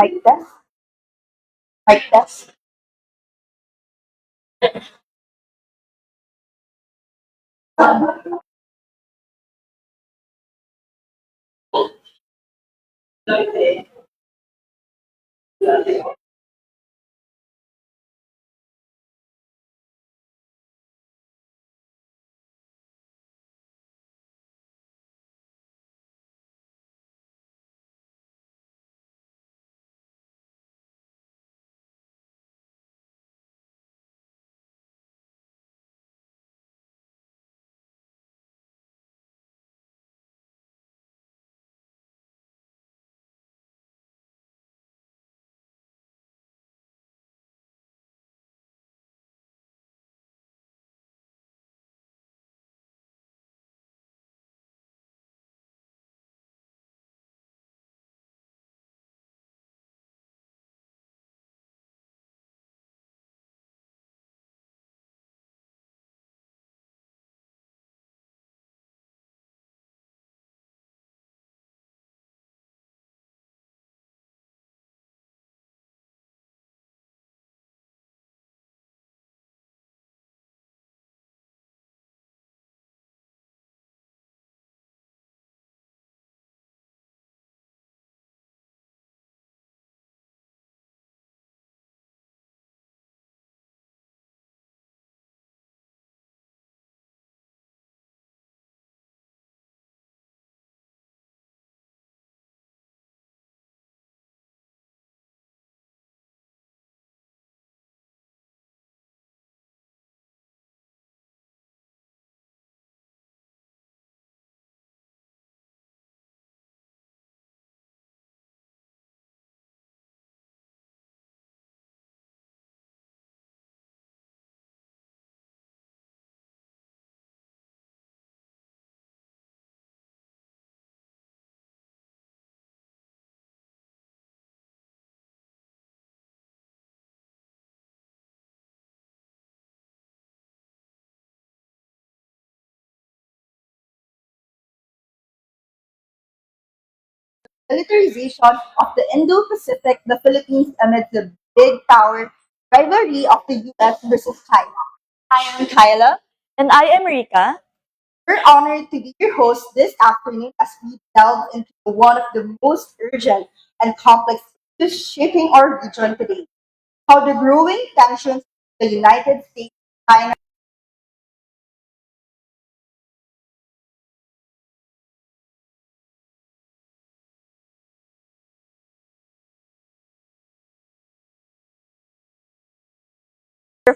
Mic test. Mic test. Militarization of the Indo-Pacific, the Philippines amid the big power rivalry of the U.S. versus China. I am Kyla. And I am Rika. We're honored to be your host this afternoon as we delve into one of the most urgent and complex issues shaping our region today. How the growing tensions in the United States and China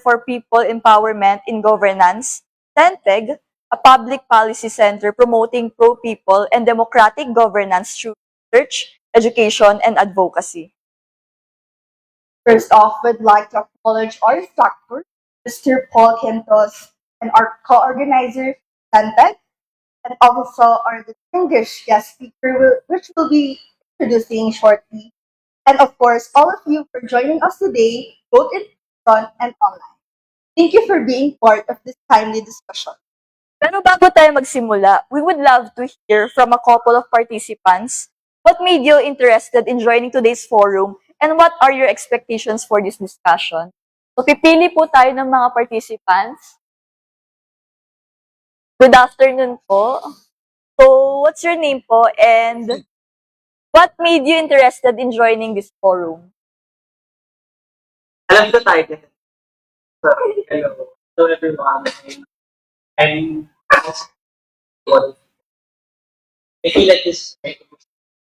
For People Empowerment in Governance, CENTEG, a public policy center promoting pro-people and democratic governance through research, education, and advocacy. first off would like to acknowledge our instructor, Mr. Paul Quintos, and our co-organizer, Santec, and also our distinguished guest speaker, which will be introducing shortly. And of course, all of you for joining us today, both in person and online. Thank you for being part of this timely discussion. Pero bago tayo magsimula, we would love to hear from a couple of participants. What made you interested in joining today's forum and what are your expectations for this discussion? So pipili po tayo ng mga participants. Good afternoon po. So what's your name po and what made you interested in joining this forum? Alam ko tayo. So, hello. Hello everyone. I'm what I feel like this is a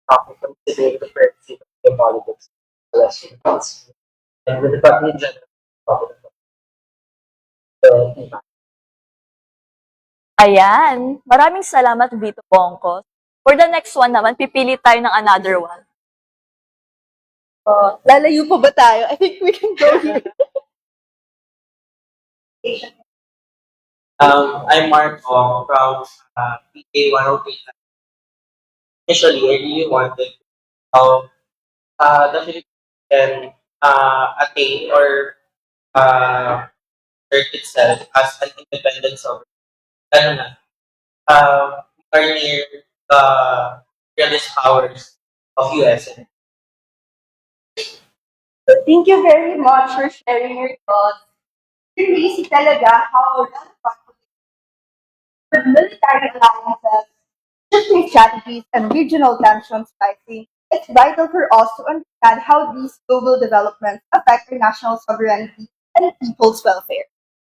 topic from today the perspective of the politics lessons and with the country in general. So, Ayan. Maraming salamat, Vito Bongkos. For the next one naman, pipili tayo ng another one. Lalayo pa ba tayo? I think we can go here. I'm Mark Ong from PK 108. Initially, I really wanted how the Philippines can attain or uh, assert itself as an independent sovereign. Ano na, we are near the greatest powers of US. Thank you very much for sharing your thoughts. Crazy talaga how relevant with military alliances, shifting strategies, and regional tensions rising, it's vital for us to understand how these global developments affect our national sovereignty and people's welfare.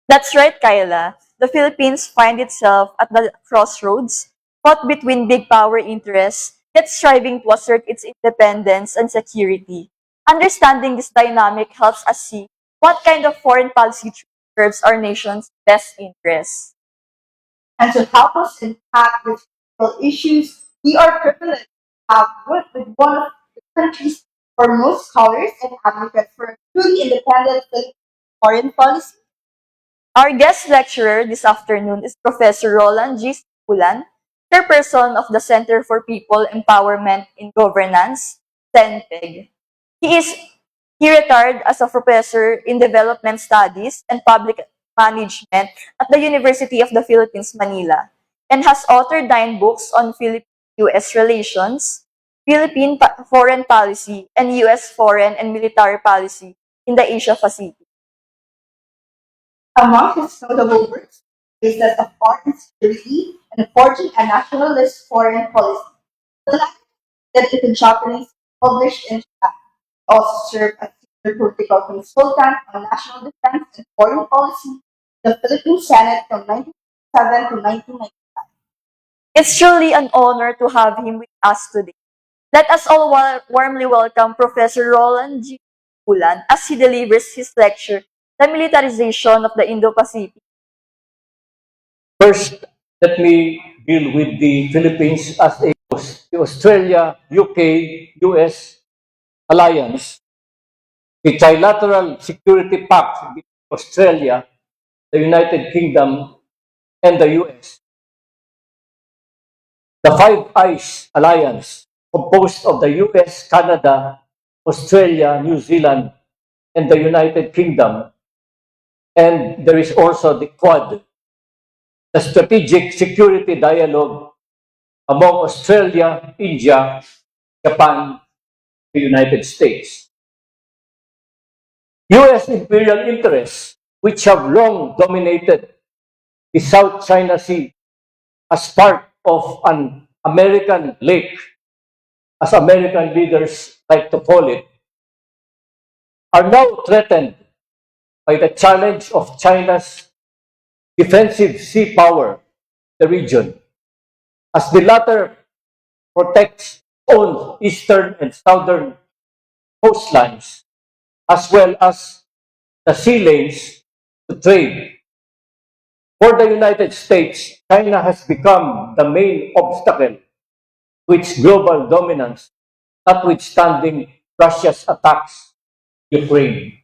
That's right, Kyla. The Philippines find itself at the crossroads, caught between big power interests, yet striving to assert its independence and security. Understanding this dynamic helps us see what kind of foreign policy serves our nation's best interests. And to help us unpack these critical issues, we are privileged to have worked with one of the country's foremost scholars and advocates for a truly independent Philippine foreign policy. Our guest lecturer this afternoon is Professor Roland G. Sipulan, chairperson of the Center for People Empowerment in Governance, CENPEG. He is he retired as a professor in development studies and public management at the University of the Philippines, Manila, and has authored 9 books on Philippine-U.S. relations, Philippine foreign policy, and U.S. foreign and military policy in the Asia Pacific. Among his notable works is that of foreign security and forging a nationalist foreign policy. The latter that in Japanese published in Japan. He also served as senior political consultant on national defense and foreign policy in the Philippine Senate from 1997 to 1990. It's truly an honor to have him with us today. Let us all warmly welcome Professor Roland G. Ulan as he delivers his lecture, The Militarization of the Indo-Pacific. First, let me deal with the Philippines as a host. The Australia, UK, US alliance, the trilateral security pact between Australia, the United Kingdom, and the US, the Five Eyes alliance, composed of the US, Canada, Australia, New Zealand, and the United Kingdom, and there is also the Quad, the strategic security dialogue among Australia, India, Japan, the United States. US imperial interests, which have long dominated the South China Sea as part of an American lake, as American leaders like to call it, are now threatened by the challenge of China's defensive sea power in the region, as the latter protects its own eastern and southern coastlines, as well as the sea lanes to trade. For the United States, China has become the main obstacle to its global dominance, notwithstanding Russia's attacks on Ukraine.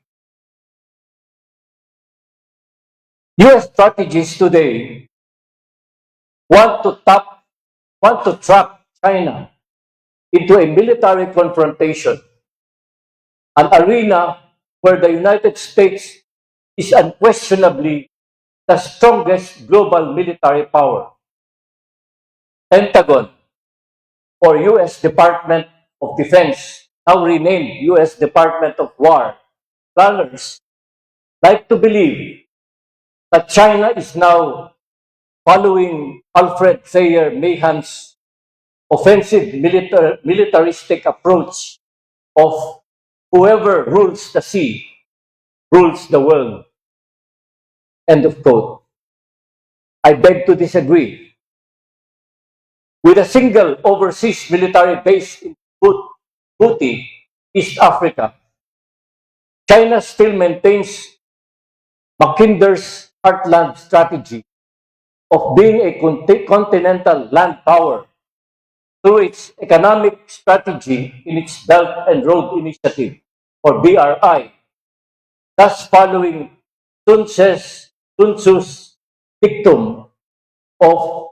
US strategists today want to trap China into a military confrontation, an arena where the United States is unquestionably the strongest global military power. Pentagon, or US Department of Defense, now renamed US Department of War, planners like to believe that China is now following Alfred Thayer Mahan's offensive militaristic approach of whoever rules the sea rules the world. End of quote. I beg to disagree. With a single overseas military base in Djibouti, East Africa, China still maintains Macinder's heartland strategy of being a continental land power through its economic strategy in its Belt and Road Initiative, or BRI, thus following Sun Tzu's dictum of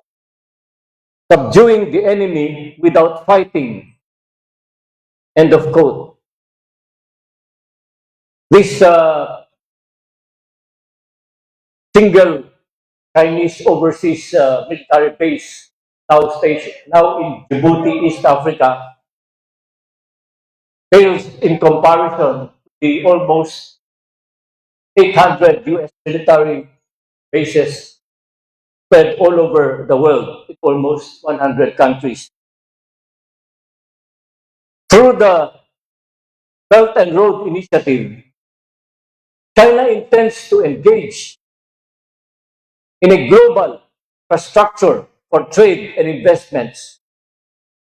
subduing the enemy without fighting. End of quote. This single Chinese overseas military base now in Djibouti, East Africa, pales in comparison the almost 800 US military bases spread all over the world in almost 100 countries. Through the Belt and Road Initiative, China intends to engage in a global infrastructure for trade and investments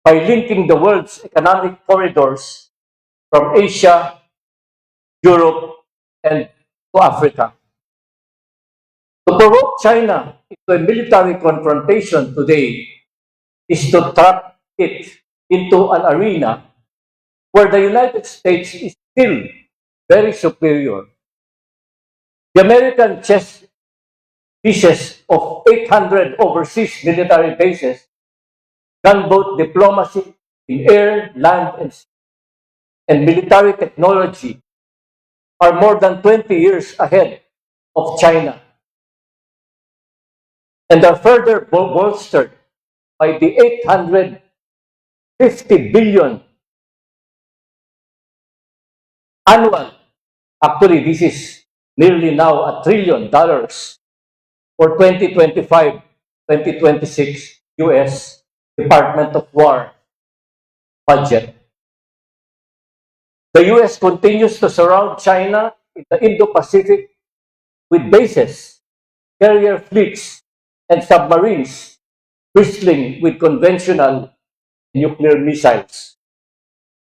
by linking the world's economic corridors from Asia, Europe, and to Africa. To provoke China into a military confrontation today is to trap it into an arena where the United States is still very superior. The American chess pieces of 800 overseas military bases gunboat diplomacy in air, land, and military technology are more than 20 years ahead of China and are further bolstered by the 850 billion annual, actually this is nearly now $1 trillion for 2025-2026 US Department of War budget. The US continues to surround China in the Indo-Pacific with bases, carrier fleets, and submarines bristling with conventional nuclear missiles.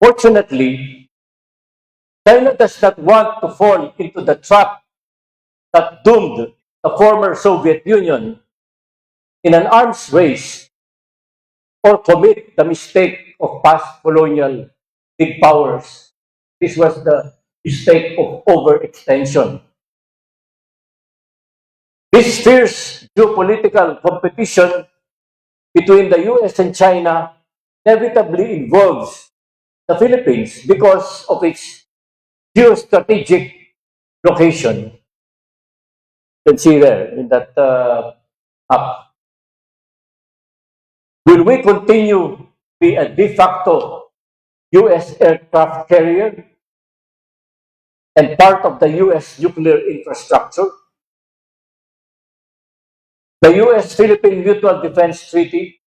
Fortunately, China does not want to fall into the trap that doomed the former Soviet Union in an arms race or commit the mistake of past colonial big powers. This was the mistake of overextension. This fierce geopolitical competition between the US and China inevitably involves the Philippines because of its geostrategic location. You can see there in that map. Will we continue to be a de facto US aircraft carrier and part of the US nuclear infrastructure? The US-Philippine Mutual Defense Treaty,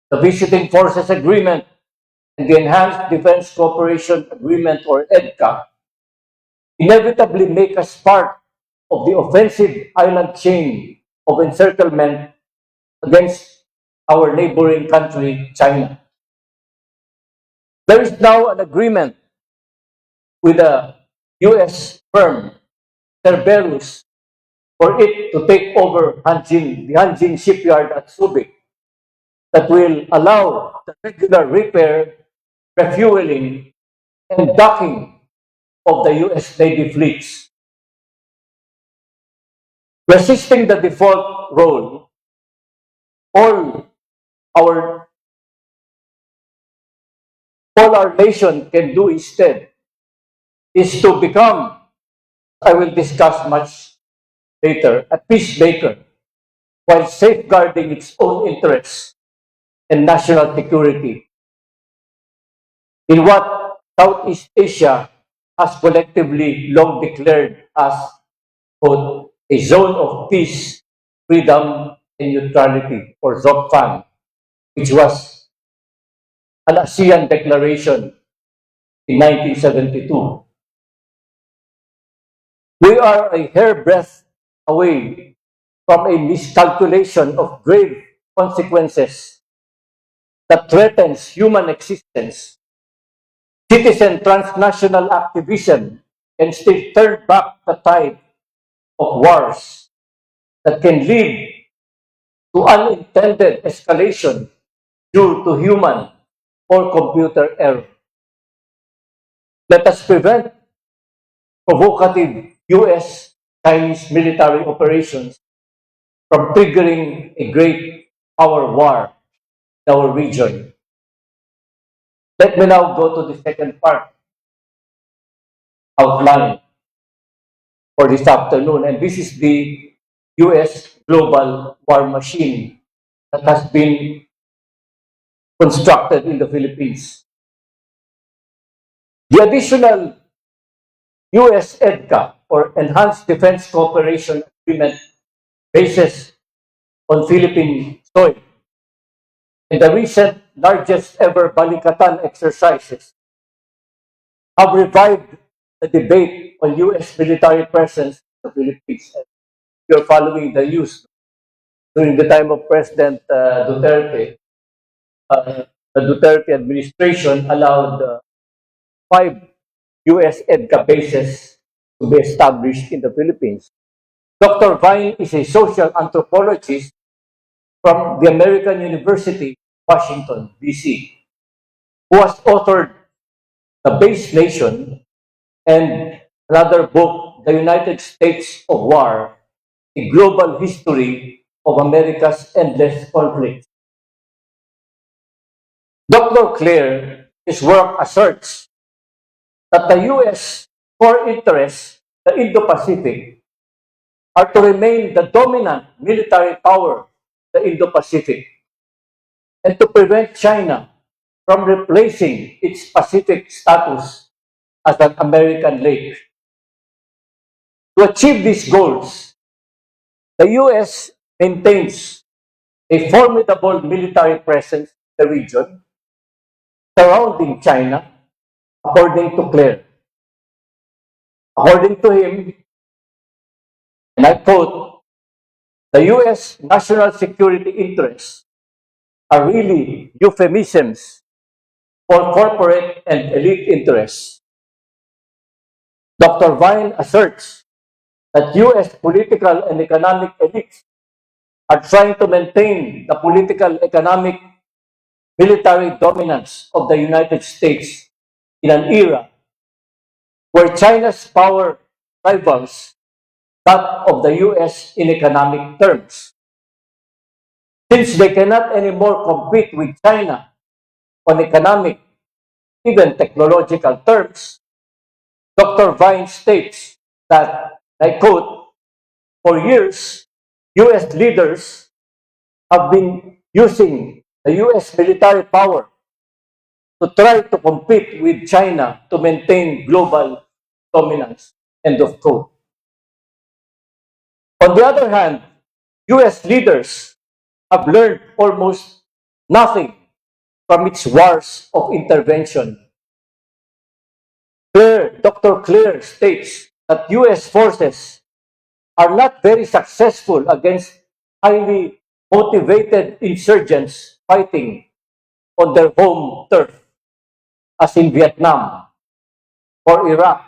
the Visiting Forces Agreement, and the Enhanced Defense Cooperation Agreement, or EDCA, inevitably make us part of the offensive island chain of encirclement against our neighboring country, China. There is now an agreement with a US firm, Cerberus, for it to take over the Hanjin shipyard at Subic that will allow the regular repair, refueling, and docking of the US Navy fleets. Resisting the default role, all our nation can do instead is to become, I will discuss much later, a peacemaker while safeguarding its own interests and national security in what Southeast Asia has collectively long declared as, quote, a zone of peace, freedom, and neutrality, or ZOPFAN, which was an ASEAN declaration in 1972. We are a hairbreadth away from a miscalculation of grave consequences that threatens human existence. Citizen transnational activism can still turn back the tide of wars that can lead to unintended escalation due to human or computer error. Let us prevent provocative US-Chinese military operations from triggering a great power war in our region. Let me now go to the second part outline for this afternoon, and this is the US global war machine that has been constructed in the Philippines. The additional US EDCA, or Enhanced Defense Cooperation Agreement, bases on Philippine soil. In the recent largest ever Balikatan exercises, have revived the debate on US military presence in the Philippines. You're following the news. During the time of President Duterte, the Duterte administration allowed 5 US EDCA bases to be established in the Philippines. Dr. Vine is a social anthropologist from the American University, Washington, D.C., who has authored The Base Nation and another book, The United States of War, A Global History of America's Endless Conflicts. Dr. Clare, his work asserts that the U.S. core interests, the Indo-Pacific, are to remain the dominant military power, the Indo-Pacific, and to prevent China from replacing its Pacific status as an American lake. To achieve these goals, the U.S. maintains a formidable military presence in the region surrounding China, according to Clare. According to him, and I quote, the U.S. national security interests are really euphemisms for corporate and elite interests. Dr. Vine asserts that U.S. political and economic elites are trying to maintain the political, economic, military dominance of the United States in an era where China's power rivals that of the U.S. in economic terms. Since they cannot anymore compete with China on economic, even technological terms, Dr. Vine states that, I quote, for years, U.S. leaders have been using the U.S. military power to try to compete with China to maintain global dominance, end of quote. On the other hand, U.S. leaders have learned almost nothing from its wars of intervention. Dr. Clare states that U.S. forces are not very successful against highly motivated insurgents fighting on their home turf, as in Vietnam or Iraq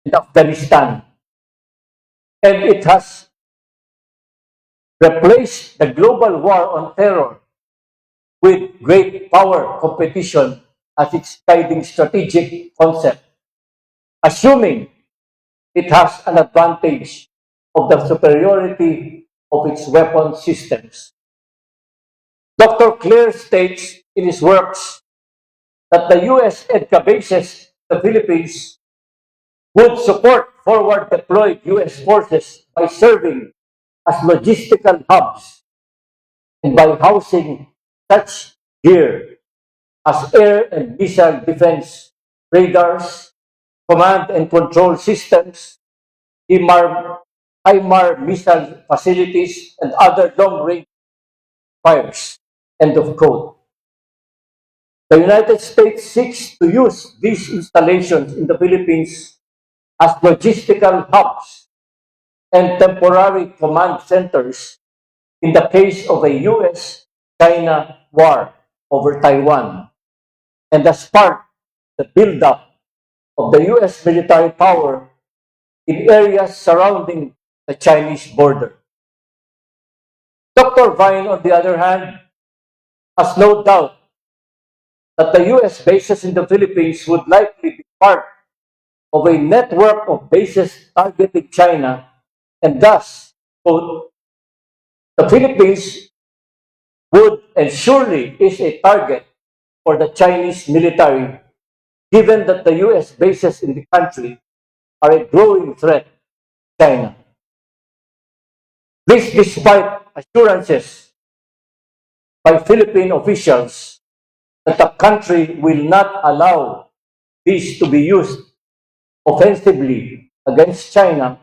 and Afghanistan. And it has replaced the global war on terror with great power competition as its guiding strategic concept, assuming it has an advantage of the superiority of its weapon systems. Dr. Clare states in his works that the U.S. EDCA bases in the Philippines would support forward deployed U.S. forces by serving as logistical hubs and by housing such gear as air and missile defense radars, command and control systems, HIMAR missile facilities, and other long-range fires. End of quote. The United States seeks to use these installations in the Philippines as logistical hubs and temporary command centers in the case of a U.S.-China war over Taiwan, and as part of the build-up of the U.S. military power in areas surrounding the Chinese border. Dr. Vine, on the other hand, has no doubt that the U.S. bases in the Philippines would likely be part of a network of bases targeting China, and thus, quote, the Philippines would and surely is a target for the Chinese military, given that the U.S. bases in the country are a growing threat to China. This despite assurances by Philippine officials that the country will not allow these to be used offensively against China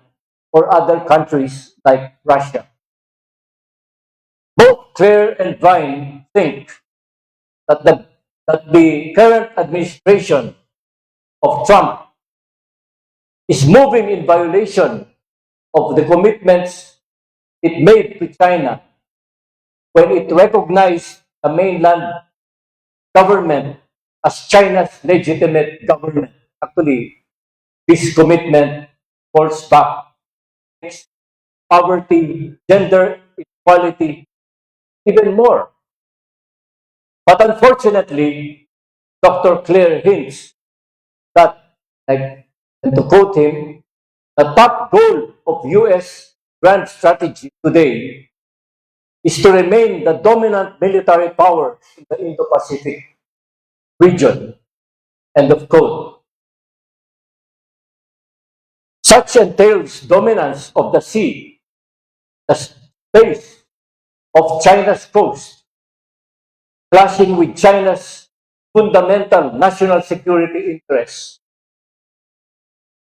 or other countries like Russia. Both Claire and Vine think that the current administration of Trump is moving in violation of the commitments it made to China when it recognized the mainland government as China's legitimate government. Actually, this commitment falls back against poverty, gender equality, even more. But unfortunately, Dr. Claire hints that, like, and to quote him, the top goal of U.S. grand strategy today is to remain the dominant military power in the Indo-Pacific region. End of quote. Such entails dominance of the sea, the space of China's coast, clashing with China's fundamental national security interests.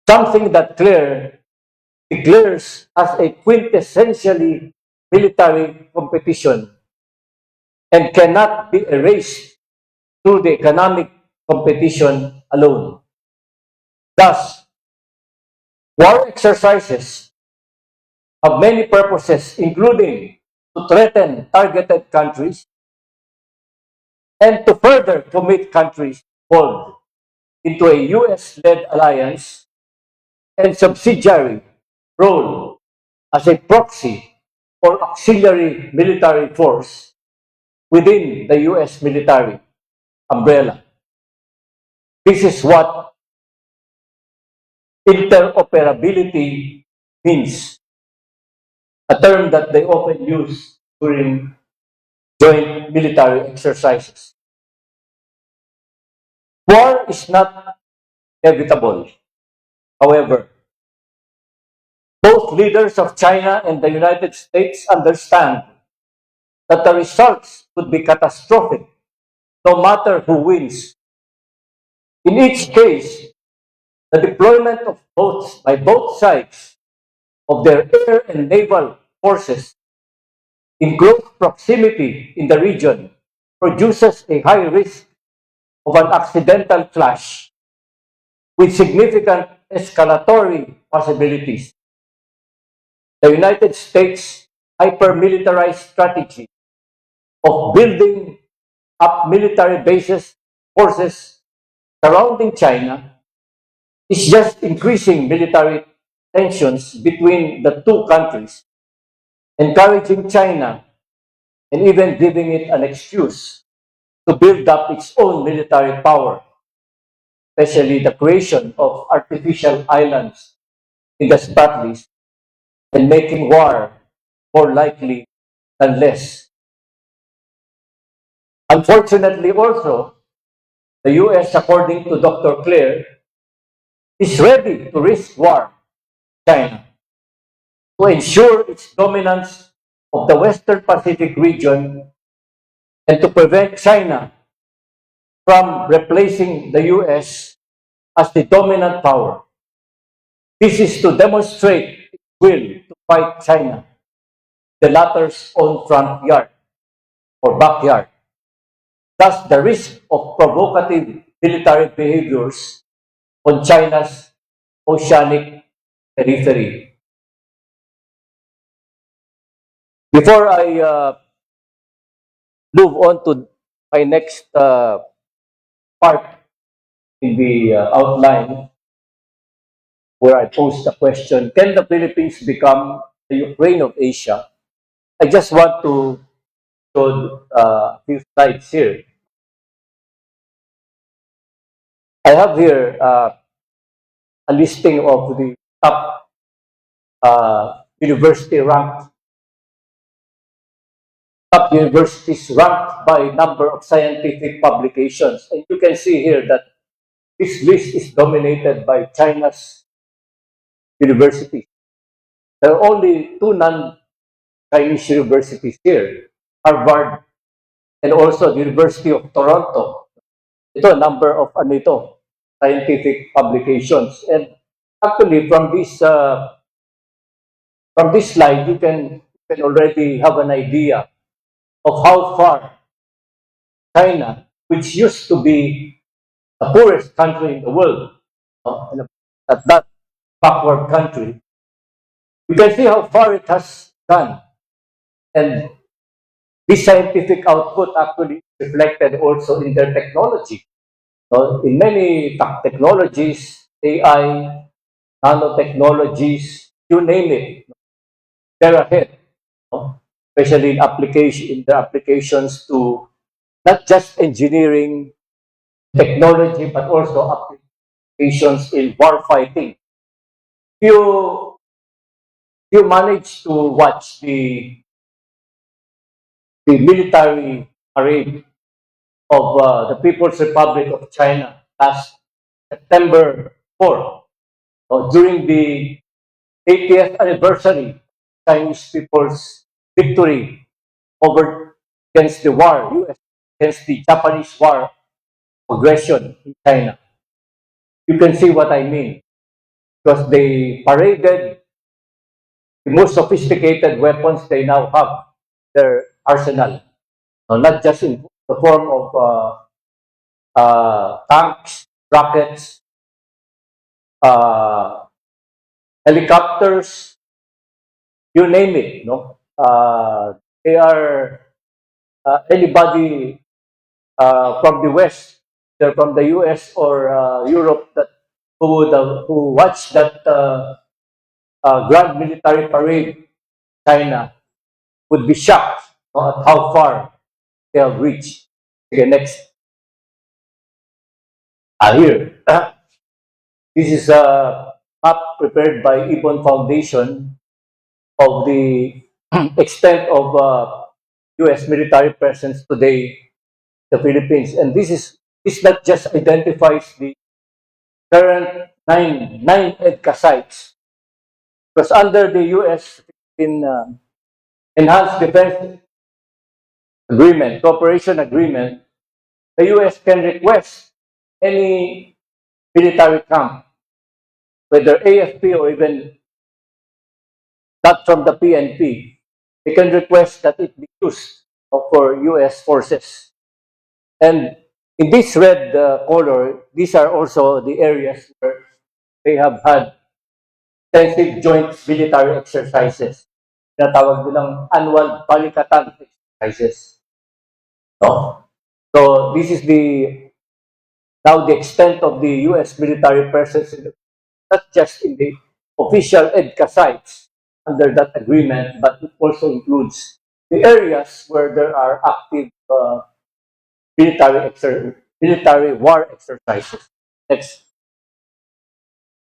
Something that Claire declares as a quintessentially military competition and cannot be erased through the economic competition alone. Thus, war exercises have many purposes, including to threaten targeted countries and to further commit countries involved into a US-led alliance and subsidiary role as a proxy or auxiliary military force within the US military umbrella. This is what interoperability means, a term that they often use during joint military exercises. War is not inevitable. However, both leaders of China and the United States understand that the results could be catastrophic no matter who wins. In each case, the deployment of boats by both sides of their air and naval forces in close proximity in the region produces a high risk of an accidental clash with significant escalatory possibilities. The United States hyper-militarized strategy of building up military bases, forces surrounding China is just increasing military tensions between the two countries, encouraging China and even giving it an excuse to build up its own military power, especially the creation of artificial islands in the Spratlys and making war more likely than less. Unfortunately, also, the US, according to Dr. Claire, is ready to risk war with China to ensure its dominance of the Western Pacific region and to prevent China from replacing the US as the dominant power. This is to demonstrate its will to fight China, the latter's own front yard or backyard. Thus, the risk of provocative military behaviors on China's oceanic periphery. Before I move on to my next part in the outline, where I pose the question, can the Philippines become the Ukraine of Asia? I just want to show a few slides here. I have here a listing of the top universities ranked by number of scientific publications. And you can see here that this list is dominated by China's universities. There are only two non-Chinese universities here, Harvard and also the University of Toronto. Ito, a number of scientific publications. And actually, from this slide, you can already have an idea of how far China, which used to be the poorest country in the world, and at that backward country, you can see how far it has gone. And this scientific output actually is reflected also in their technology. In many technologies, AI, nanotechnologies, you name it, they're ahead. Especially in the applications to not just engineering, technology, but also applications in war fighting. You manage to watch the military parade of the People's Republic of China last September 4, during the 80th anniversary Chinese people's victory over against the war, US, against the Japanese war aggression in China. You can see what I mean because they paraded the most sophisticated weapons they now have, their arsenal. Not just in the form of tanks, rockets, uh, helicopters, you name it. They are anybody from the West, either from the US or Europe, that who watched that grand military parade, China, would be shocked at how far they have reached. Okay, next. Here. This is a map prepared by Ibon Foundation of the extent of U.S. military presence today in the Philippines. And this not just identifies the current nine EDCA sites, because under the U.S. in Enhanced Defense Agreement, Cooperation Agreement, the U.S. can request any military camp, whether AFP or even not from the PNP, they can request that it be used for U.S. forces. And in this red color, these are also the areas where they have had extensive joint military exercises. Tinatawag nilang annual balikatan exercises. So this is now the extent of the U.S. military presence, not just in the official EDCA sites under that agreement, but it also includes the areas where there are active military war exercises. Next.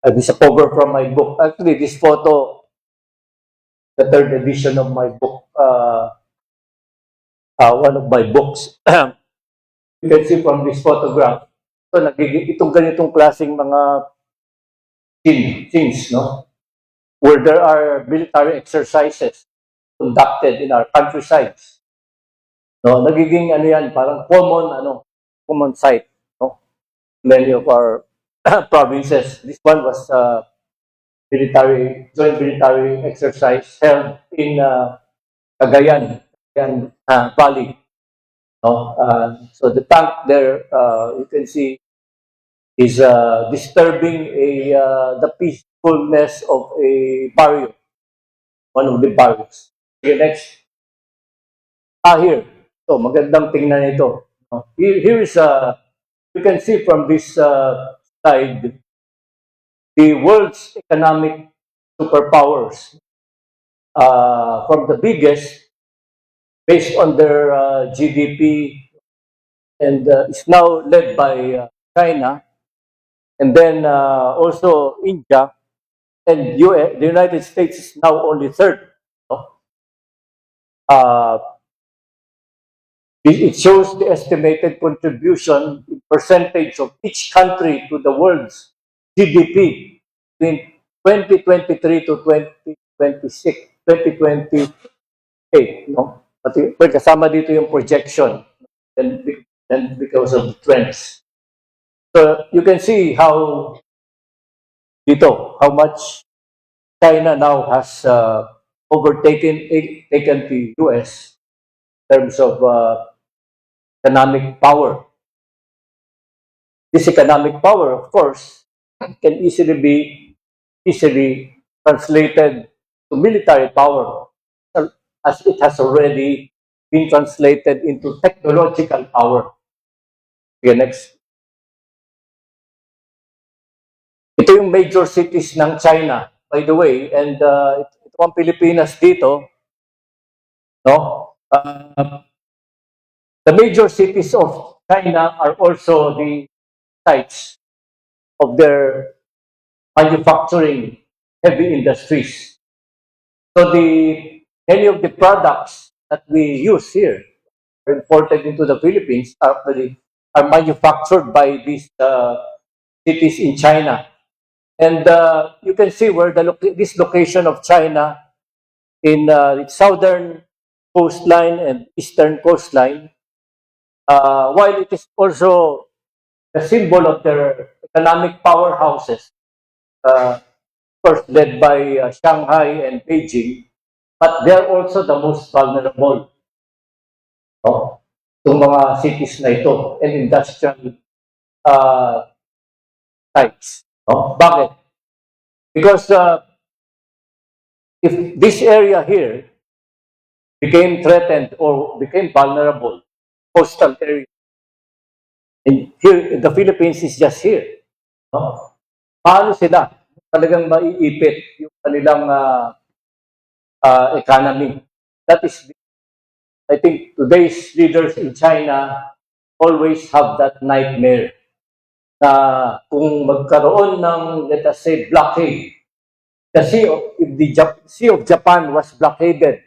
This is a cover from my book. Actually, this photo, the third edition of my book, one of my books. You can see from this photograph, itong ganitong klaseng mga scenes, no? Where there are military exercises conducted in our countrysides. No, nagiging yan, parang common sight, no? Many of our provinces. This one was joint military exercise held in Cagayan Valley. No? So the tank there, you can see, is disturbing the peacefulness of a barrio, one of the barrios. Okay, next. Here. So, magandang tingnan ito. Here is you can see from this slide the world's economic superpowers. From the biggest, based on their GDP, and is now led by China, and then also India, and the United States is now only third. It shows the estimated contribution in percentage of each country to the world's GDP between 2023 to 2026, 2028. No? Pati, kasama dito yung projection and because of the trends. So you can see how dito, how much China now has taken the US in terms of economic power. This economic power, of course, can easily be translated to military power, as it has already been translated into technological power. Okay, next. Ito yung major cities ng China, by the way, and ito ang Pilipinas dito, no? The major cities of China are also the sites of their manufacturing heavy industries. So many of the products that we use here are imported into the Philippines are manufactured by these cities in China. And you can see where this location of China in its southern coastline and eastern coastline, while it is also the symbol of their economic powerhouses, of course led by Shanghai and Beijing, but they're also the most vulnerable. No? Itong mga cities na ito and industrial sites. No? Bakit? Because if this area here became threatened or became vulnerable, coastal area, and here, the Philippines is just here. No? Paano sila talagang maiipit yung kanilang economy? That is, I think today's leaders in China always have that nightmare na kung magkaroon ng, let us say, blockade, if the Sea of Japan was blockaded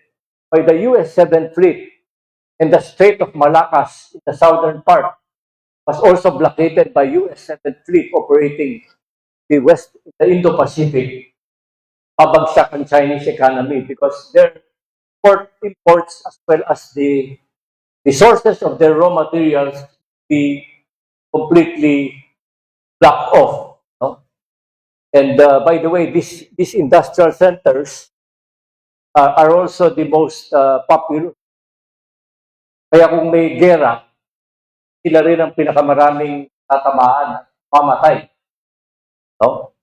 by the US 7th Fleet and the Strait of Malacca in the southern part was also blockaded by US 7th Fleet operating the Indo-Pacific, pabagsak ang Chinese economy because their imports as well as the sources of their raw materials be completely blocked off. No? And by the way, these industrial centers are also the most popular. Kaya kung may gera, sila rin ang pinakamaraming tatamaan, mamatay. No?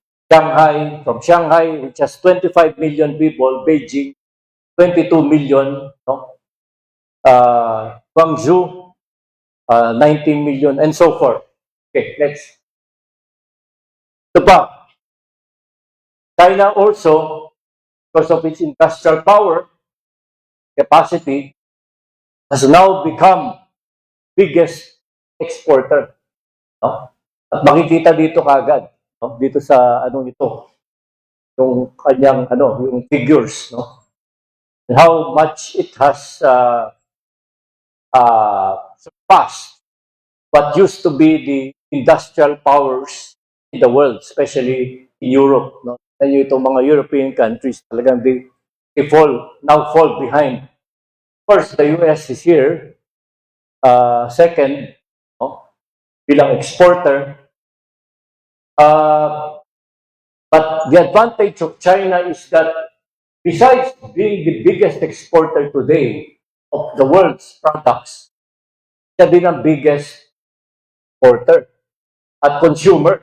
From Shanghai, which has 25 million people, Beijing, 22 million, no? Guangzhou, 19 million, and so forth. Okay, next. Ito pa. China also, because of its industrial power, capacity, has now become biggest exporter. No? At makikita dito kagad, no? Dito sa ito, yung kanyang yung figures, no? And how much it has surpassed what used to be the industrial powers in the world, especially in Europe, no? And itong mga European countries talagang they now fall behind. First, the US is here. Second, no, bilang exporter. But the advantage of China is that besides being the biggest exporter today of the world's products, siya din ang biggest exporter at consumer.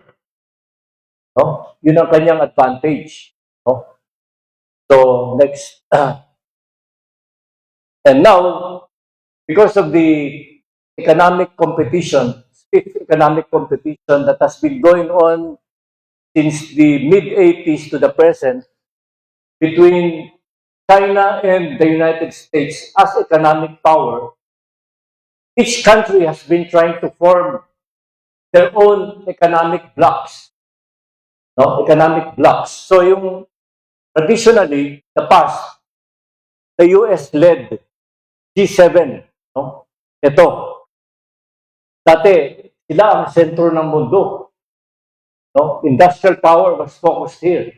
No? Yun ang kanyang advantage. No? So, next. And now, because of the economic competition, stiff economic competition that has been going on since the mid-80s to the present between China and the United States as economic power, each country has been trying to form their own economic blocks. No? Economic blocks. So yung traditionally, the past, the US led G7. No? Ito. Dati, sila ang sentro ng mundo. No? Industrial power was focused here.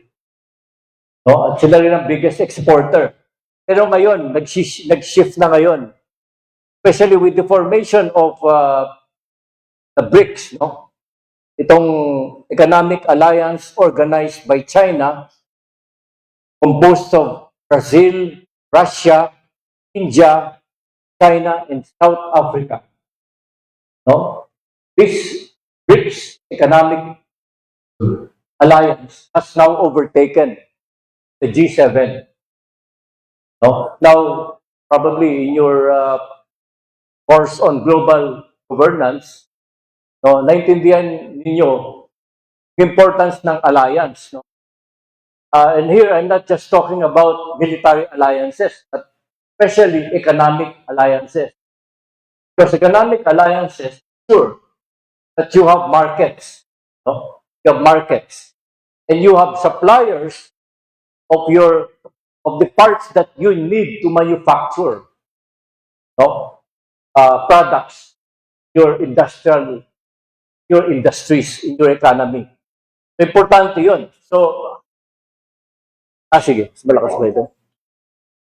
No? At sila rin ang biggest exporter. Pero ngayon, nag-shift na ngayon. Especially with the formation of the BRICS, no? itong economic alliance organized by China, composed of Brazil, Russia, India, China, and South Africa. No? This BRICS economic alliance has now overtaken the G7. No? Now, probably in your course on global governance, no, naintindihan ninyo yung importance ng alliance. No? And here, I'm not just talking about military alliances, but especially economic alliances. Because economic alliances, sure, that you have markets. No? You have markets. And you have suppliers of the parts that you need to manufacture, no? Products, your industries in your economy. Importante yun. So, sige, malakas ba ito?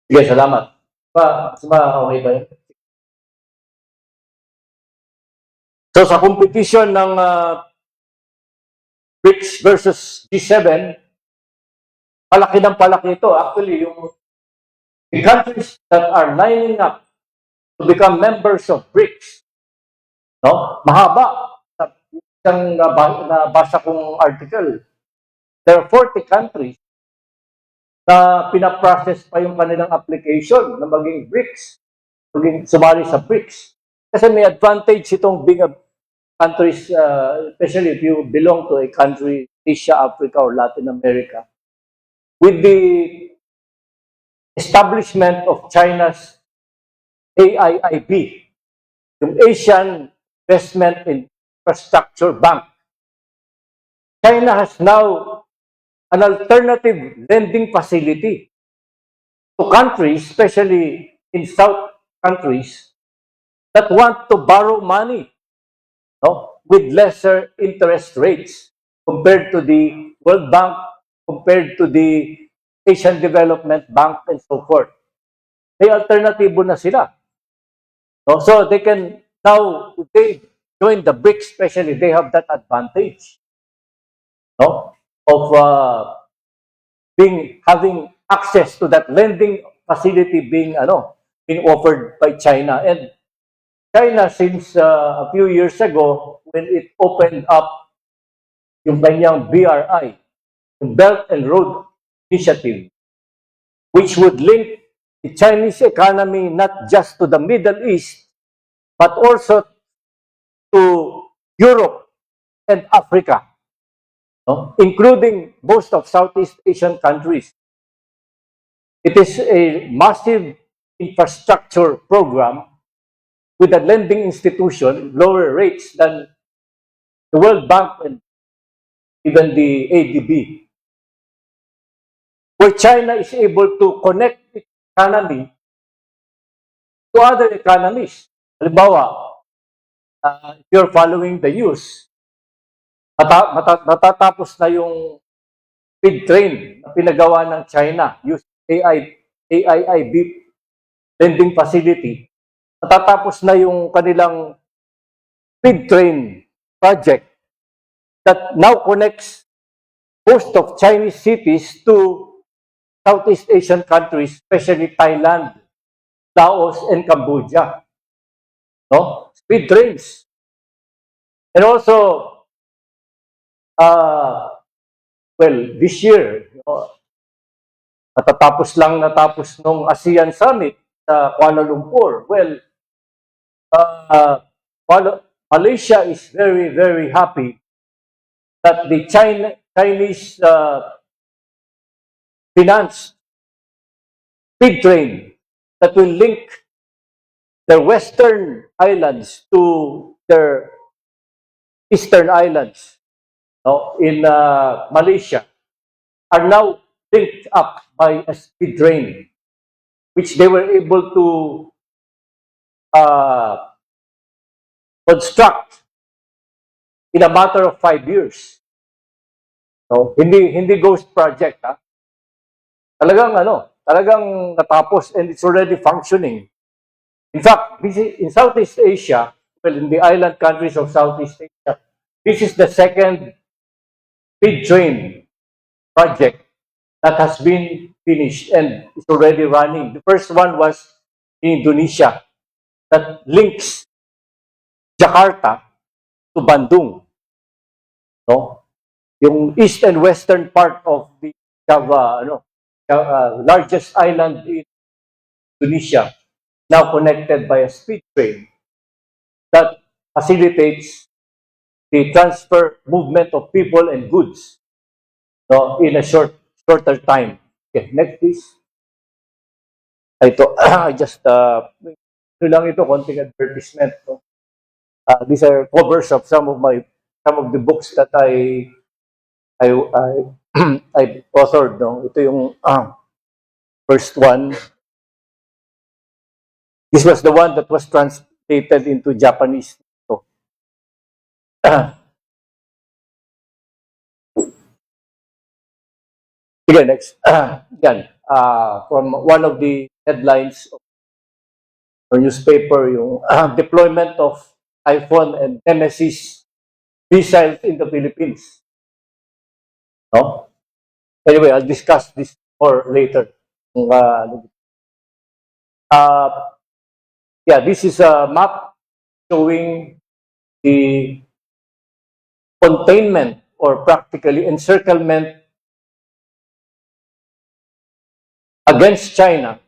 Sige, salamat. Okay ba yun? So, sa competition ng BRICS versus G7, palaki ng palaki ito. Actually, the countries that are lining up to become members of BRICS, no? Mahaba. Isang nabasa kong article. There are 40 countries na pinaprocess pa yung kanilang application na maging BRICS, maging sumali sa BRICS. Kasi may advantage itong being a countries, especially if you belong to a country, Asia, Africa, or Latin America. With the establishment of China's AIIB, yung Asian Investment in Infrastructure Bank, China has now an alternative lending facility to countries, especially in South countries, that want to borrow money, no, with lesser interest rates compared to the World Bank, compared to the Asian Development Bank, and so forth. May alternatibo na sila. No? So they can now, if they join the BRICS, especially, they have that advantage, no, of having access to that lending facility being offered by China. And China, since a few years ago, when it opened up yung kanyang BRI, yung Belt and Road Initiative, which would link the Chinese economy not just to the Middle East, but also to Europe and Africa, no? Including most of Southeast Asian countries. It is a massive infrastructure program with a lending institution, lower rates than the World Bank and even the ADB, where China is able to connect its economy to other economies. Halimbawa, if you're following the news, natatapos na yung speed train na pinagawa ng China using AIIB lending facility. Natatapos na yung kanilang speed train project that now connects most of Chinese cities to Southeast Asian countries, especially Thailand, Laos, and Cambodia. No? Speed trains. And also, this year, natapos nung ASEAN Summit sa Kuala Lumpur. Well, Malaysia is very, very happy that the Chinese financed speed train that will link their western islands to their eastern islands, no, in Malaysia are now linked up by a speed train, which they were able to construct in a matter of 5 years. So, hindi ghost project, ha? Talagang natapos and it's already functioning. In fact, in Southeast Asia, well, in the island countries of Southeast Asia, this is the second speed train project that has been finished and is already running. The first one was in Indonesia that links Jakarta to Bandung. No? Yung east and western part of the Java, largest island in Indonesia, now connected by a speed train that facilitates the transfer movement of people and goods, no, in a shorter time. Okay, next please. Ito, I just, ito lang ito, konting advertisement. No? These are covers of some of the books that I I authored. No? Ito yung first one. This was the one that was translated into Japanese. So, again, next. Yan. From one of the headlines of our newspaper, yung deployment of Typhoon and Nemesis missiles in the Philippines. No? Anyway, I'll discuss this more later. Yeah, this is a map showing the containment or practically encirclement against China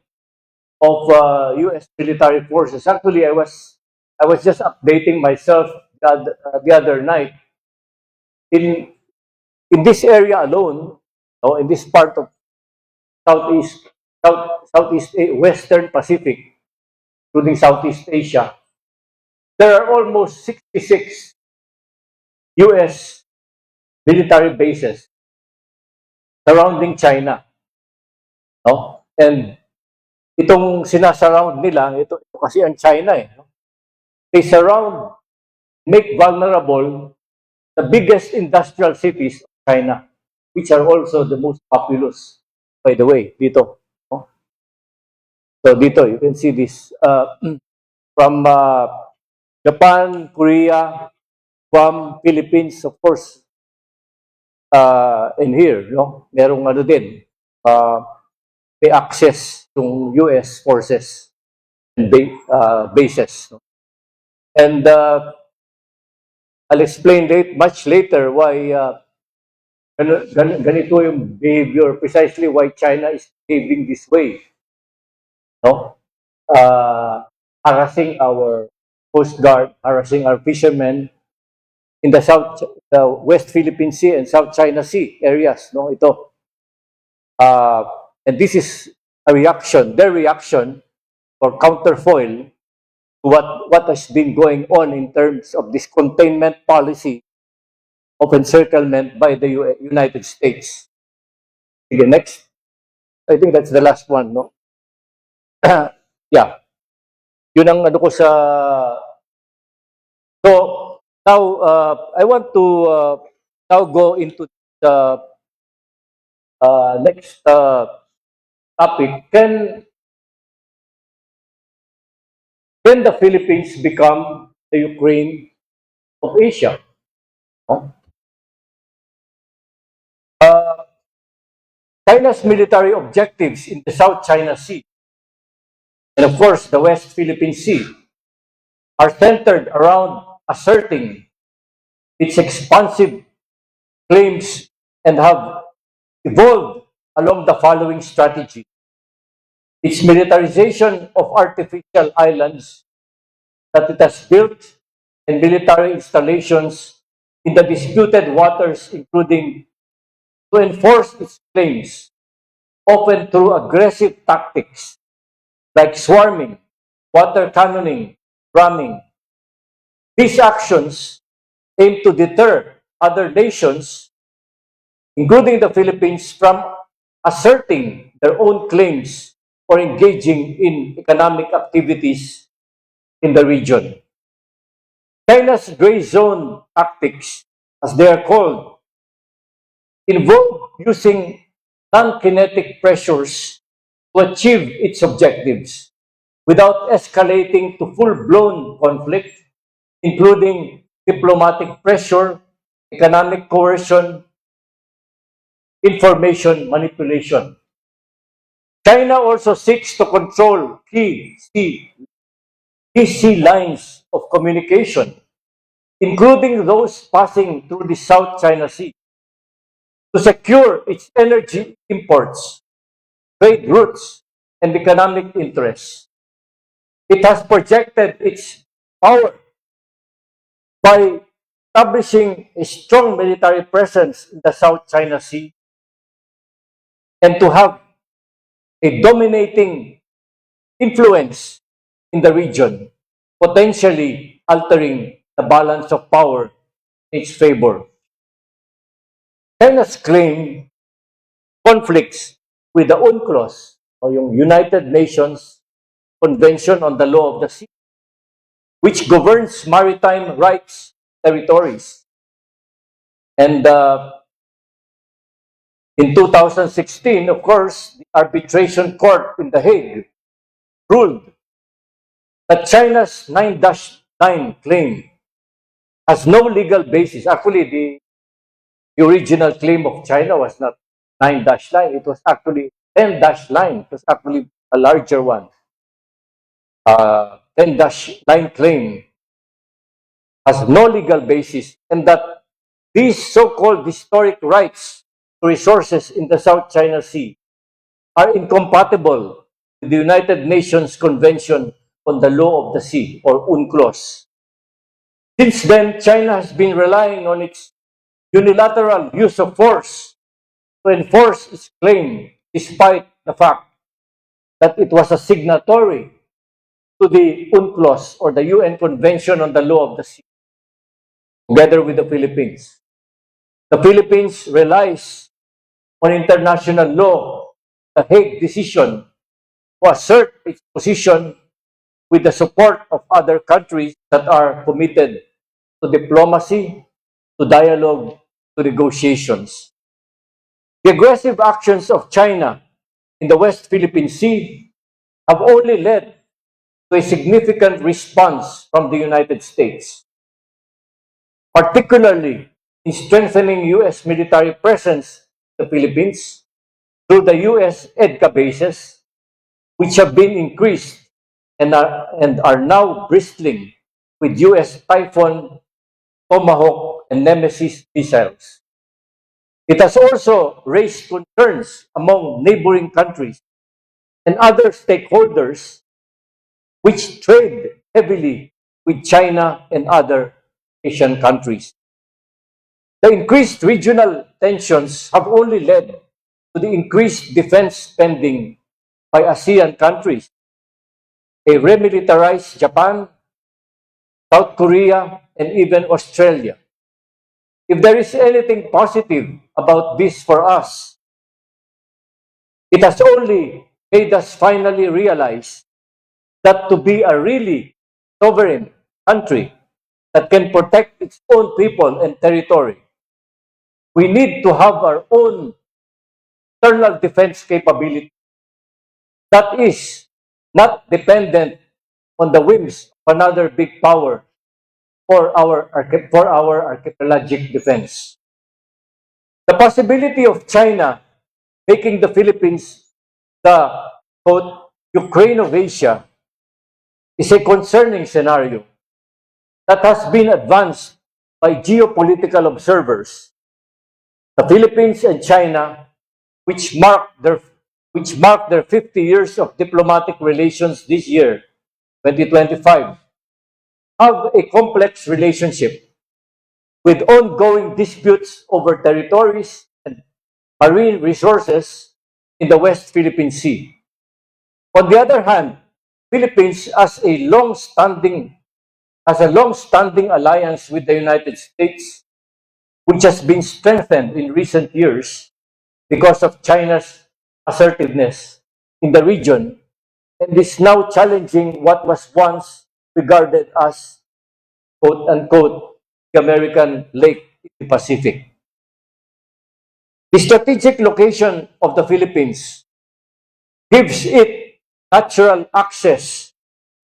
of U.S. military forces. Actually, I was just updating myself the other night. In this area alone, in this part of Western Pacific, including Southeast Asia, there are almost 66 U.S. military bases surrounding China. No? And itong sinasurround nila, ito kasi ang China eh. No? They surround, make vulnerable the biggest industrial cities of China, which are also the most populous, by the way, dito. No? So dito, you can see this from Japan, Korea, from Philippines, of course, in here, no? Merong ano din, may access to US forces and bases. No? And I'll explain much later why ganito yung behavior, precisely why China is behaving this way. No? Harassing our Coast Guard, harassing our fishermen in the West Philippine Sea and South China Sea areas. No? Ito. And this is a reaction, their reaction or counterfoil to what has been going on in terms of this containment policy of encirclement by the United States. Okay, next. I think that's the last one, no? Yeah. Yun ang ano ko sa... So, now, I want to now go into the next topic. Can the Philippines become the Ukraine of Asia? No? China's military objectives in the South China Sea and of course the West Philippine Sea are centered around asserting its expansive claims and have evolved along the following strategy. Its militarization of artificial islands that it has built and military installations in the disputed waters, including to enforce its claims, often through aggressive tactics like swarming, water cannoning, ramming. These actions aim to deter other nations, including the Philippines, from asserting their own claims or engaging in economic activities in the region. China's gray zone tactics, as they are called, involve using non-kinetic pressures to achieve its objectives without escalating to full-blown conflict, including diplomatic pressure economic coercion, information manipulation. China also seeks to control key sea lines of communication, including those passing through the South China Sea, to secure its energy imports, trade routes, and economic interests. It has projected its power by establishing a strong military presence in the South China Sea and to have a dominating influence in the region, potentially altering the balance of power in its favor. China's claim conflicts with the UNCLOS, o yung United Nations Convention on the Law of the Sea, which governs maritime rights territories. And in 2016, of course, the arbitration court in The Hague ruled that China's 9-9 claim has no legal basis. Actually, the original claim of China was not 9-9, it was actually 10-9. It was actually a larger one. 10-9 claim has no legal basis, and that these so-called historic rights to resources in the South China Sea are incompatible with the United Nations Convention on the Law of the Sea, or UNCLOS. Since then, China has been relying on its unilateral use of force to enforce its claim, despite the fact that it was a signatory to the UNCLOS, or the UN Convention on the Law of the Sea, together with the Philippines. The Philippines relies on international law, the Hague decision, to assert its position with the support of other countries that are committed to diplomacy, to dialogue, to negotiations. The aggressive actions of China in the West Philippine Sea have only led to a significant response from the United States, particularly in strengthening U.S. military presence in the Philippines through the U.S. EDCA bases, which have been increased and are now bristling with U.S. Typhoon, Tomahawk, and Nemesis missiles. It has also raised concerns among neighboring countries and other stakeholders which trade heavily with China and other Asian countries. The increased regional tensions have only led to the increased defense spending by ASEAN countries, a remilitarized Japan, South Korea, and even Australia. If there is anything positive about this for us, it has only made us finally realize that to be a really sovereign country that can protect its own people and territory, we need to have our own internal defense capability that is not dependent on the whims of another big power for our archipelagic defense. The possibility of China making the Philippines the, quote, Ukraine of Asia is a concerning scenario that has been advanced by geopolitical observers. The Philippines and China, which mark their 50 years of diplomatic relations this year, 2025, have a complex relationship with ongoing disputes over territories and marine resources in the West Philippine Sea. On the other hand, Philippines has a long-standing alliance with the United States, which has been strengthened in recent years because of China's assertiveness in the region, and is now challenging what was once regarded as, quote unquote, the American Lake in the Pacific. The strategic location of the Philippines gives it natural access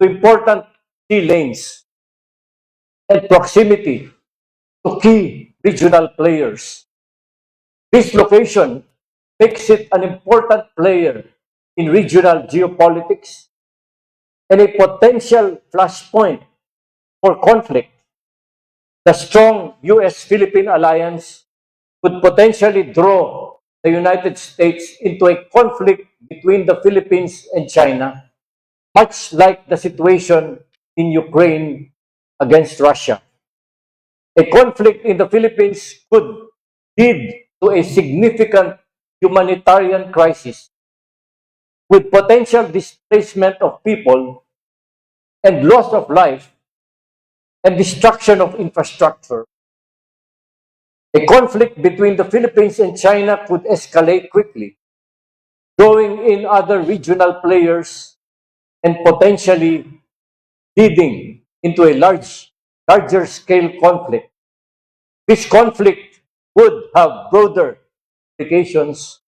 to important sea lanes and proximity to key regional players. This location makes it an important player in regional geopolitics and a potential flashpoint for conflict. The strong US-Philippine alliance could potentially draw the United States into a conflict between the Philippines and China, much like the situation in Ukraine against Russia. A conflict in the Philippines could lead to a significant humanitarian crisis with potential displacement of people and loss of life and destruction of infrastructure. A conflict between the Philippines and China could escalate quickly, drawing in other regional players and potentially leading into a larger scale conflict. This conflict would have broader implications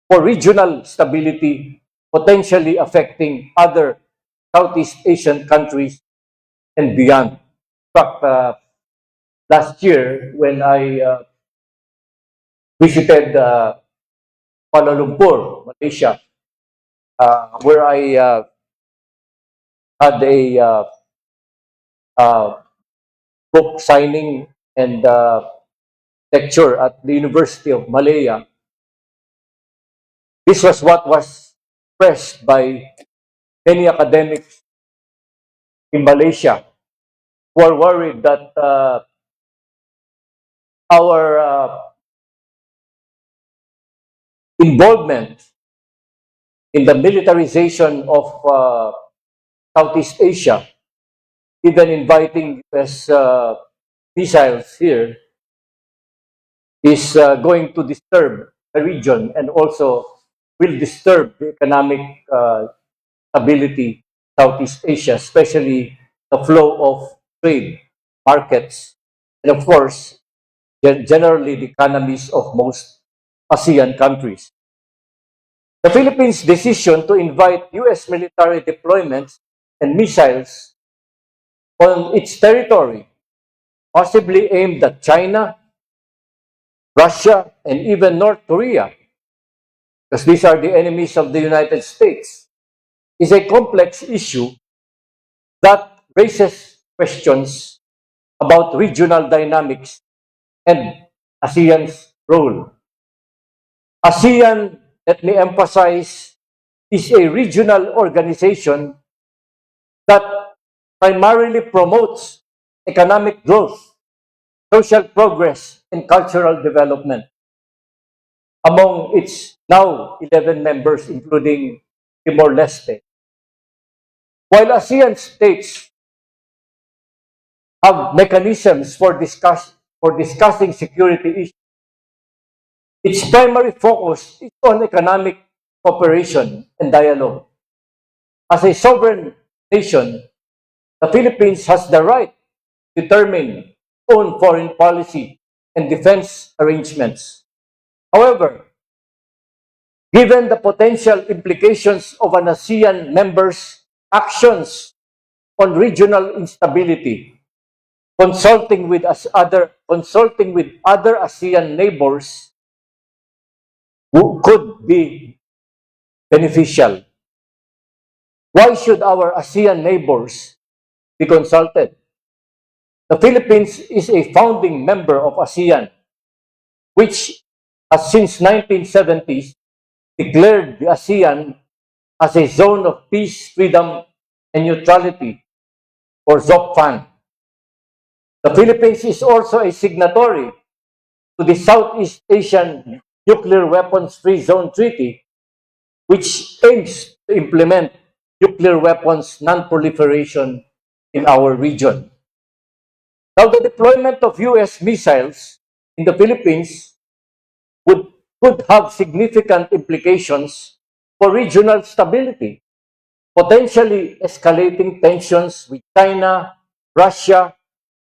for regional stability, potentially affecting other Southeast Asian countries and beyond. In fact, last year when I visited Kuala Lumpur, Malaysia, where I had a book signing and lecture at the University of Malaya. This was what was expressed by many academics in Malaysia who are worried that our involvement in the militarization of Southeast Asia, even inviting US missiles here, is going to disturb the region and also will disturb the economic stability of Southeast Asia, especially the flow of trade, markets, and of course, generally the economies of most ASEAN countries. The Philippines' decision to invite US military deployments and missiles on its territory, possibly aimed at China, Russia, and even North Korea, because these are the enemies of the United States, is a complex issue that raises questions about regional dynamics and ASEAN's role. ASEAN, let me emphasize, is a regional organization that primarily promotes economic growth, social progress, and cultural development among its now 11 members, including Timor-Leste. While ASEAN states have mechanisms for discussing security issues, its primary focus is on economic cooperation and dialogue. As a sovereign nation, the Philippines has the right to determine its own foreign policy and defense arrangements. However, given the potential implications of an ASEAN member's actions on regional instability, consulting with other ASEAN neighbors could be beneficial. Why should our ASEAN neighbors be consulted? The Philippines is a founding member of ASEAN, which has since 1970s declared the ASEAN as a zone of peace, freedom, and neutrality, or ZOPFAN. The Philippines is also a signatory to the Southeast Asian Nuclear Weapons Free Zone Treaty, which aims to implement nuclear weapons non-proliferation in our region. Now, the deployment of US missiles in the Philippines could have significant implications for regional stability, potentially escalating tensions with China, Russia,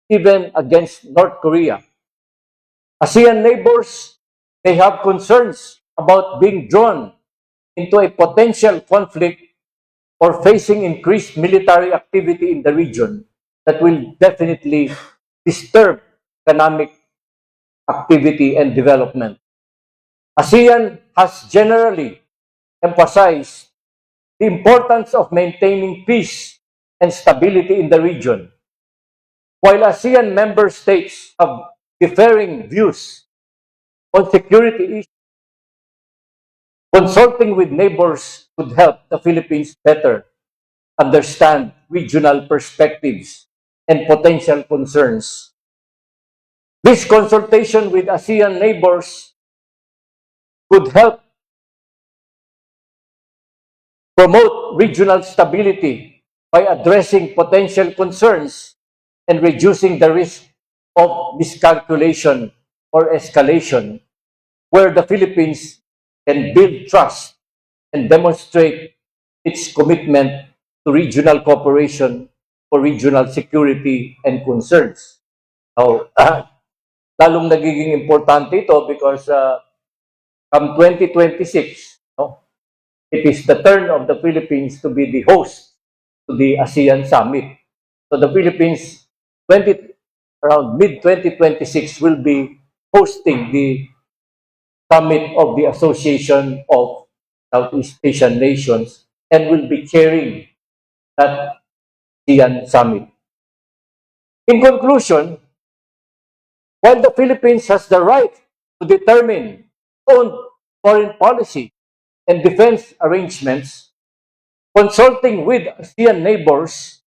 even against North Korea. ASEAN neighbors may have concerns about being drawn into a potential conflict or facing increased military activity in the region that will definitely disturb economic activity and development. ASEAN has generally emphasized the importance of maintaining peace and stability in the region. While ASEAN member states have differing views on security issues, consulting with neighbors could help the Philippines better understand regional perspectives and potential concerns. This consultation with ASEAN neighbors could help promote regional stability by addressing potential concerns and reducing the risk of miscalculation or escalation, where the Philippines can build trust and demonstrate its commitment to regional cooperation for regional security and concerns. Now, lalong nagiging importante ito because come 2026, no, it is the turn of the Philippines to be the host to the ASEAN Summit. So the Philippines, around mid-2026, will be hosting the summit of the Association of Southeast Asian Nations and will be chairing that ASEAN Summit. In conclusion, while the Philippines has the right to determine its own foreign policy and defense arrangements, consulting with ASEAN neighbors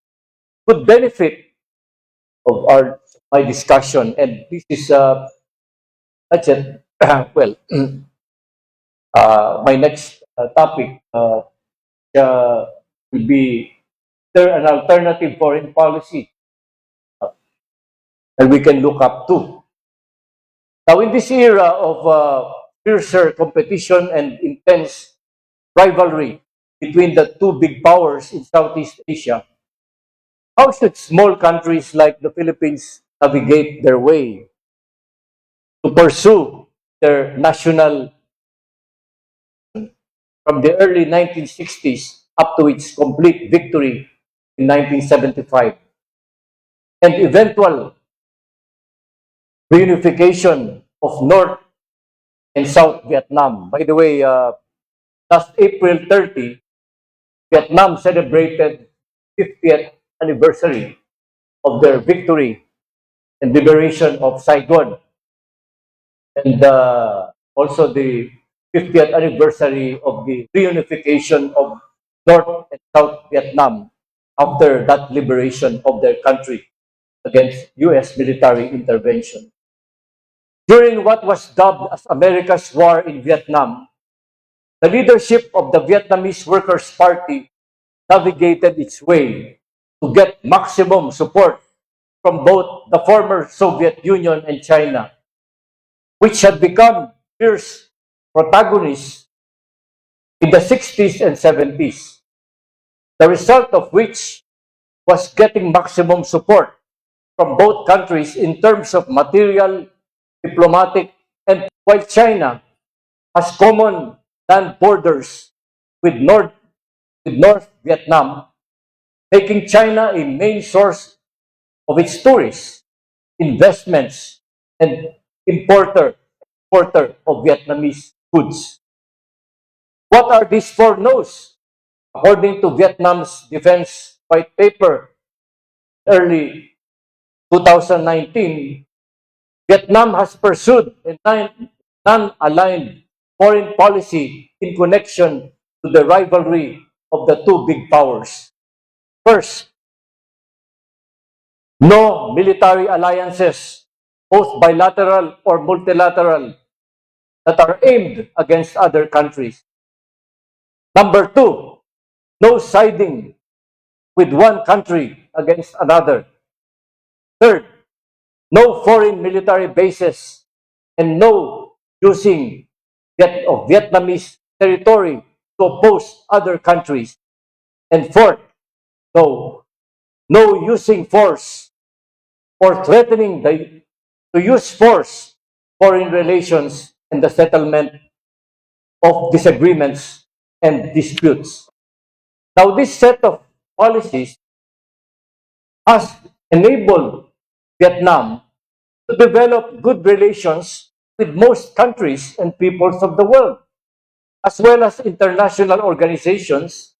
could benefit of my discussion. And this is that's it. Well, my next topic will be an alternative foreign policy that we can look up to. Now, in this era of fiercer competition and intense rivalry between the two big powers in Southeast Asia, how should small countries like the Philippines navigate their way to pursue their national from the early 1960s up to its complete victory in 1975 and eventual reunification of North and South Vietnam? By the way, last April 30, Vietnam celebrated 50th anniversary of their victory and liberation of Saigon, and also the 50th anniversary of the reunification of North and South Vietnam after that liberation of their country against U.S. military intervention. During what was dubbed as America's War in Vietnam, the leadership of the Vietnamese Workers' Party navigated its way to get maximum support from both the former Soviet Union and China, which had become fierce protagonists in the 60s and 70s, the result of which was getting maximum support from both countries in terms of material, diplomatic, and while China has common land borders with North Vietnam, making China a main source of its tourists, investments, and exporter of Vietnamese goods. What are these four no's? According to Vietnam's defense white paper early 2019, Vietnam has pursued a non-aligned foreign policy in connection to the rivalry of the two big powers. First, no military alliances, both bilateral or multilateral, that are aimed against other countries. Number two, no siding with one country against another. Third, no foreign military bases and no using of Vietnamese territory to oppose other countries. And fourth, no using force or threatening to use force, foreign relations, and the settlement of disagreements and disputes. Now, this set of policies has enabled Vietnam to develop good relations with most countries and peoples of the world, as well as international organizations,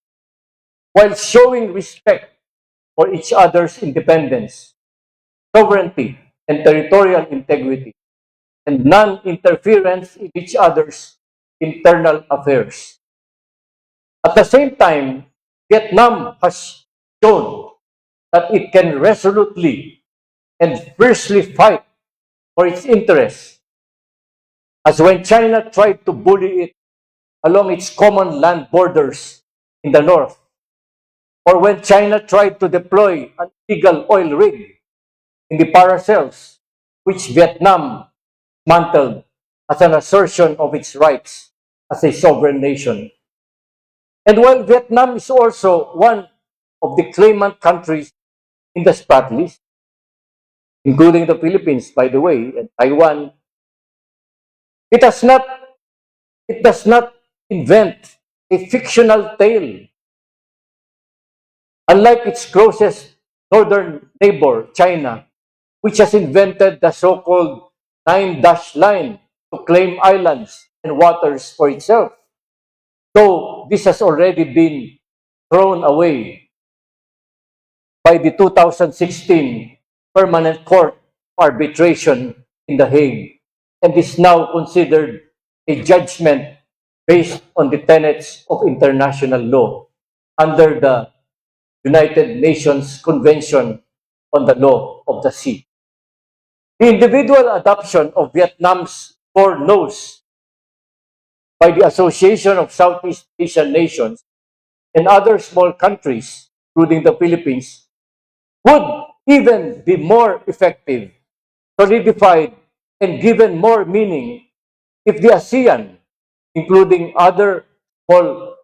while showing respect for each other's independence, sovereignty, and territorial integrity, and non-interference in each other's internal affairs. At the same time, Vietnam has shown that it can resolutely and fiercely fight for its interests, as when China tried to bully it along its common land borders in the north, or when China tried to deploy an illegal oil rig in the Paracels, which Vietnam mantled as an assertion of its rights as a sovereign nation. And while Vietnam is also one of the claimant countries in the SPAT list, including the Philippines, by the way, and Taiwan, it does not invent a fictional tale. Unlike its closest northern neighbor, China, which has invented the so-called nine-dash line to claim islands and waters for itself. So this has already been thrown away by the 2016 Permanent Court of Arbitration in The Hague, and is now considered a judgment based on the tenets of international law under the United Nations Convention on the Law of the Sea. The individual adoption of Vietnam's four no's by the Association of Southeast Asian Nations and other small countries, including the Philippines, would even be more effective, solidified, and given more meaning if the ASEAN, including other small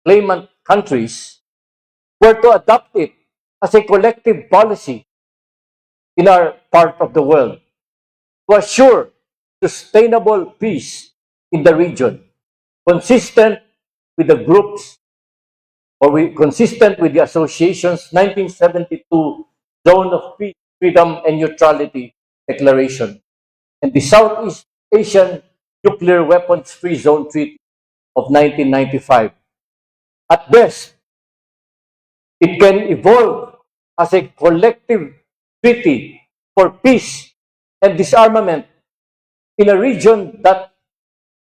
claimant countries, were to adopt it as a collective policy in our part of the world to assure sustainable peace in the region, consistent with the group's consistent with the association's 1972 Zone of Peace, Freedom, and Neutrality Declaration and the Southeast Asian Nuclear Weapons Free Zone Treaty of 1995. At best, it can evolve as a collective treaty for peace and disarmament in a region that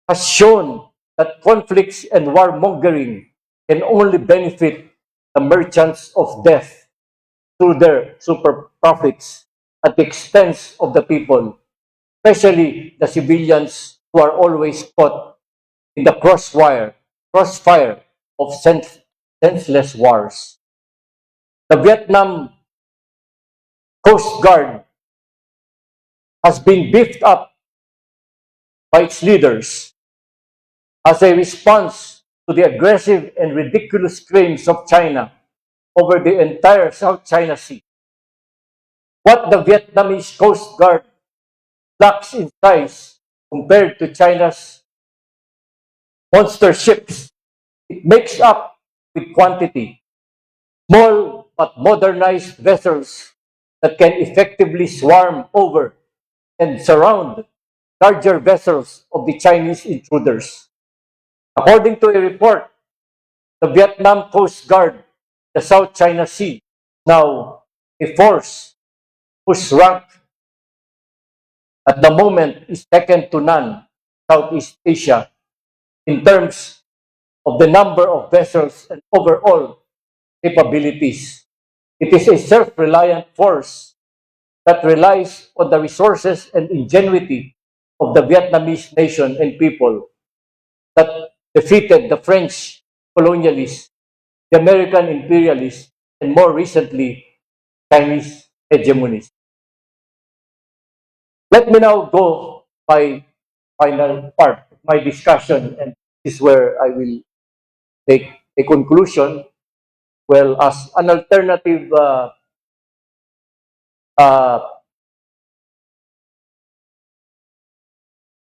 has shown that conflicts and warmongering can only benefit the merchants of death through their super profits at the expense of the people, especially the civilians who are always caught in the crossfire of senseless wars. The Vietnam Coast Guard has been beefed up by its leaders as a response to the aggressive and ridiculous claims of China over the entire South China Sea. What the Vietnamese Coast Guard lacks in size compared to China's monster ships, it makes up with quantity. Small but modernized vessels that can effectively swarm over and surround larger vessels of the Chinese intruders. According to a report, the Vietnam Coast Guard, the South China Sea, now a force whose rank at the moment is second to none Southeast Asia in terms of the number of vessels and overall capabilities. It is a self-reliant force that relies on the resources and ingenuity of the Vietnamese nation and people that defeated the French colonialists, the American imperialists, and more recently, Chinese hegemonies. Let me now go by final part of my discussion, and this is where I will take a conclusion. Well, as an alternative uh,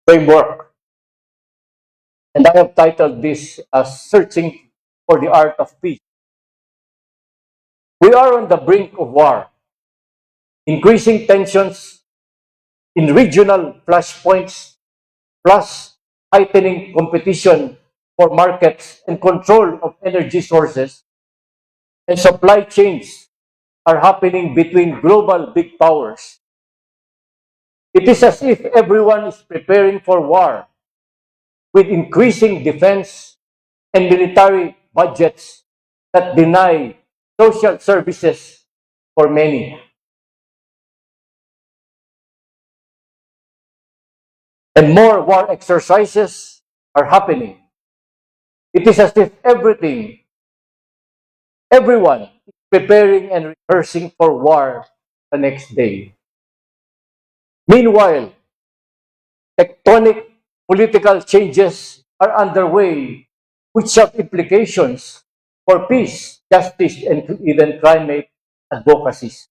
framework, and I have titled this as Searching for the Art of Peace. We are on the brink of war. Increasing tensions in regional flashpoints, plus heightening competition for markets and control of energy sources and supply chains are happening between global big powers. It is as if everyone is preparing for war with increasing defense and military budgets that deny social services for many. And more war exercises are happening. It is as if everyone is preparing and rehearsing for war the next day. Meanwhile, tectonic political changes are underway, which have implications for peace, justice, and even climate advocacies.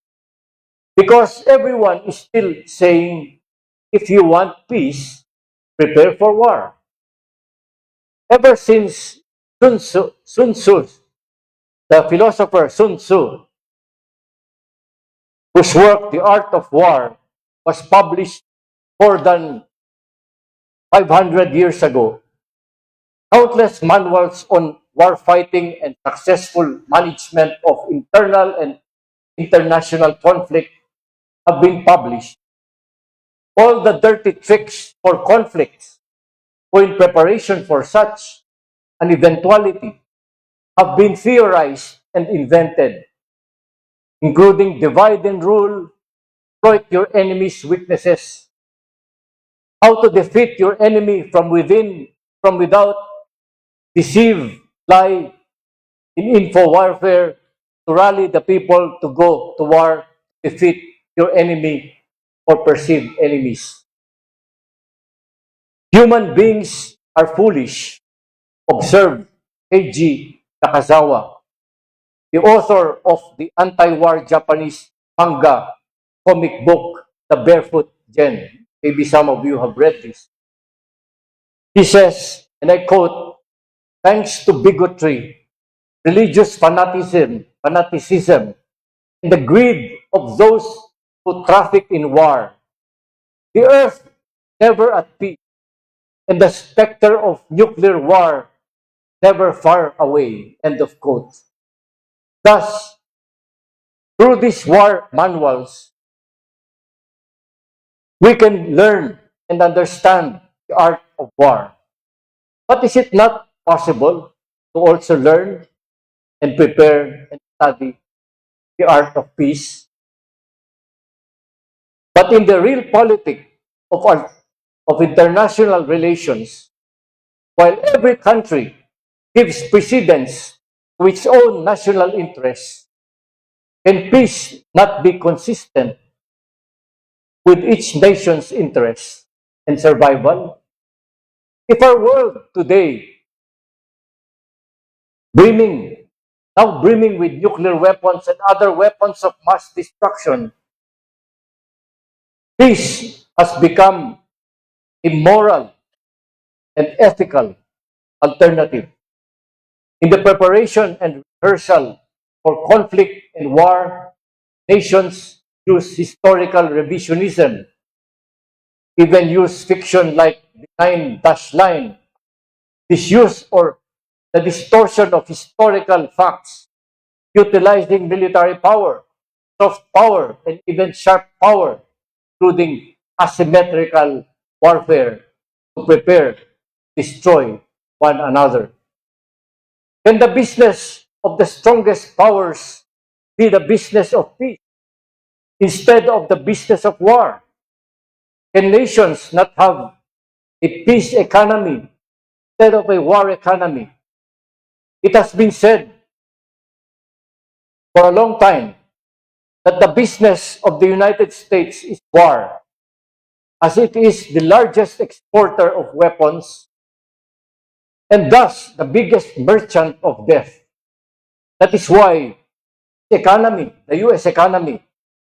Because everyone is still saying, if you want peace, prepare for war. Ever since Sun Tzu, the philosopher Sun Tzu, whose work, The Art of War, was published more than 500 years ago, countless manuals on war fighting and successful management of internal and international conflict have been published. All the dirty tricks for conflicts or in preparation for such an eventuality have been theorized and invented, including divide and rule, exploit your enemy's weaknesses, how to defeat your enemy from within, from without, deceive, lie, in info warfare, to rally the people to go to war, defeat your enemy or perceived enemies. Human beings are foolish, observed Eiji Nakazawa, the author of the anti-war Japanese manga comic book, The Barefoot Gen. Maybe some of you have read this. He says, and I quote, thanks to bigotry, religious fanaticism, and the greed of those who traffic in war, the earth never at peace, and the specter of nuclear war never far away. End of quote. Thus, through these war manuals, we can learn and understand the art of war. But is it not possible to also learn and prepare and study the art of peace? But in the real politics of international relations, while every country gives precedence to its own national interests, can peace not be consistent with each nation's interests and survival? If our world today, now brimming with nuclear weapons and other weapons of mass destruction, peace has become immoral and ethical alternative. In the preparation and rehearsal for conflict and war, nations use historical revisionism, even use fiction like the Nine-Dash Line, disuse or the distortion of historical facts, utilizing military power, soft power, and even sharp power, including asymmetrical warfare to prepare, destroy one another. Can the business of the strongest powers be the business of peace instead of the business of war? Can nations not have a peace economy instead of a war economy? It has been said for a long time that the business of the United States is war, as it is the largest exporter of weapons and thus the biggest merchant of death. That is why the economy, the US economy,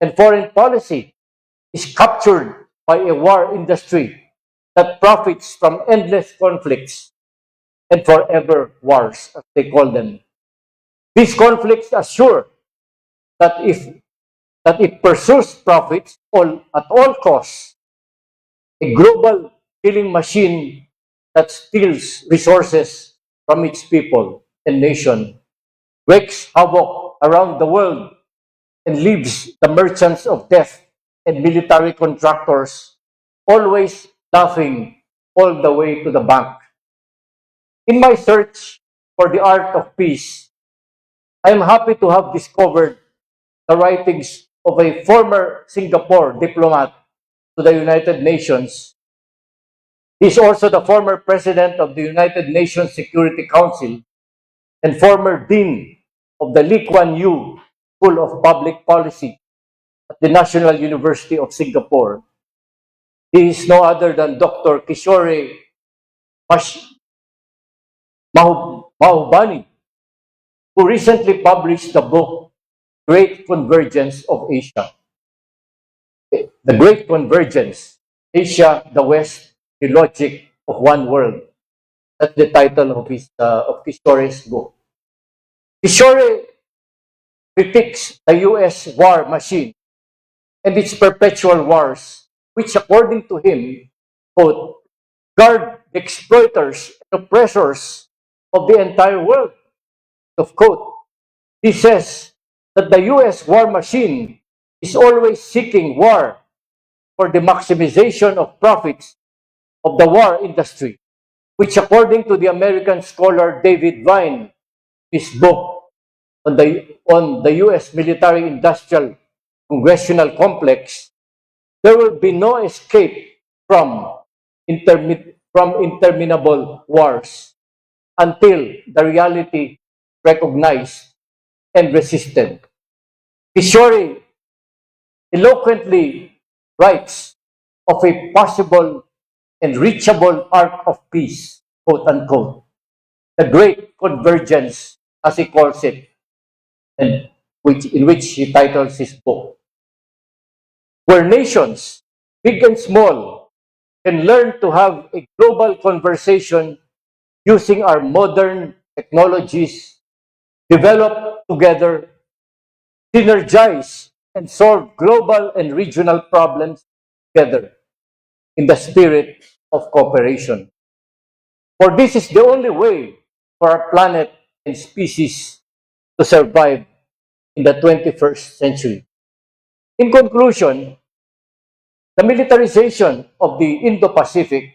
and foreign policy is captured by a war industry that profits from endless conflicts and forever wars, as they call them. These conflicts assure that it pursues profits at all costs, a global killing machine that steals resources from its people and nation, wreaks havoc around the world, and leaves the merchants of death and military contractors always laughing all the way to the bank. In my search for the art of peace, I am happy to have discovered the writings of a former Singapore diplomat to the United Nations. He is also the former president of the United Nations Security Council and former dean of the Lee Kuan Yew School of Public Policy at the National University of Singapore. He is no other than Dr. Kishore Mahubani, who recently published the book Great Convergence of Asia. The Great Convergence, Asia, the West, the Logic of One World. That's the title of Kishore's book. Kishore critiques the U.S. war machine and its perpetual wars, which according to him, quote, guard the exploiters and oppressors of the entire world, of quote. He says that the U.S. war machine is always seeking war for the maximization of profits of the war industry, which according to the American scholar David Vine, his book on the U.S. military-industrial congressional complex, there will be no escape from interminable wars until the reality recognized and resisted. Kishore eloquently writes of a possible and reachable arc of peace, quote unquote, the great convergence, as he calls it, and in which he titles his book, where nations, big and small, can learn to have a global conversation using our modern technologies, develop together, synergize, and solve global and regional problems together in the spirit of cooperation. For this is the only way for our planet and species to survive in the 21st century. In conclusion, the militarization of the Indo-Pacific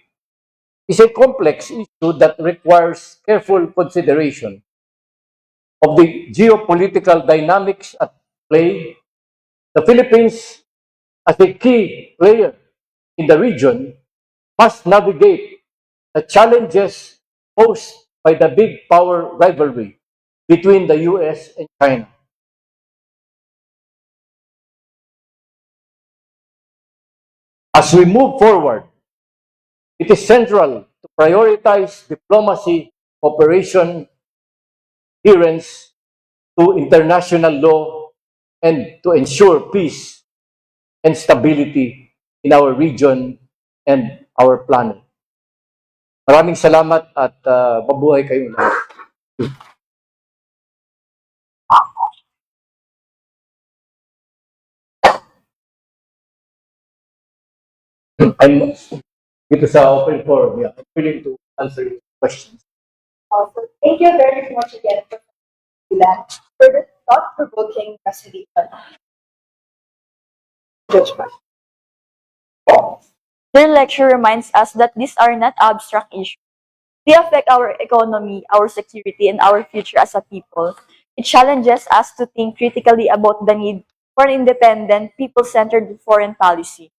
is a complex issue that requires careful consideration of the geopolitical dynamics at play. The Philippines, as a key player in the region, must navigate the challenges posed by the big power rivalry between the US and China. As we move forward, it is central to prioritize diplomacy, cooperation, adherence to international law, and to ensure peace and stability in our region and our planet. Maraming salamat at mabuhay kayong lahat. I'm dito sa open forum. Yeah, I'm willing to answer your questions. Also, thank you very much again for the thought-provoking presentation. Judgment. Their lecture reminds us that these are not abstract issues. They affect our economy, our security, and our future as a people. It challenges us to think critically about the need for an independent, people-centered foreign policy.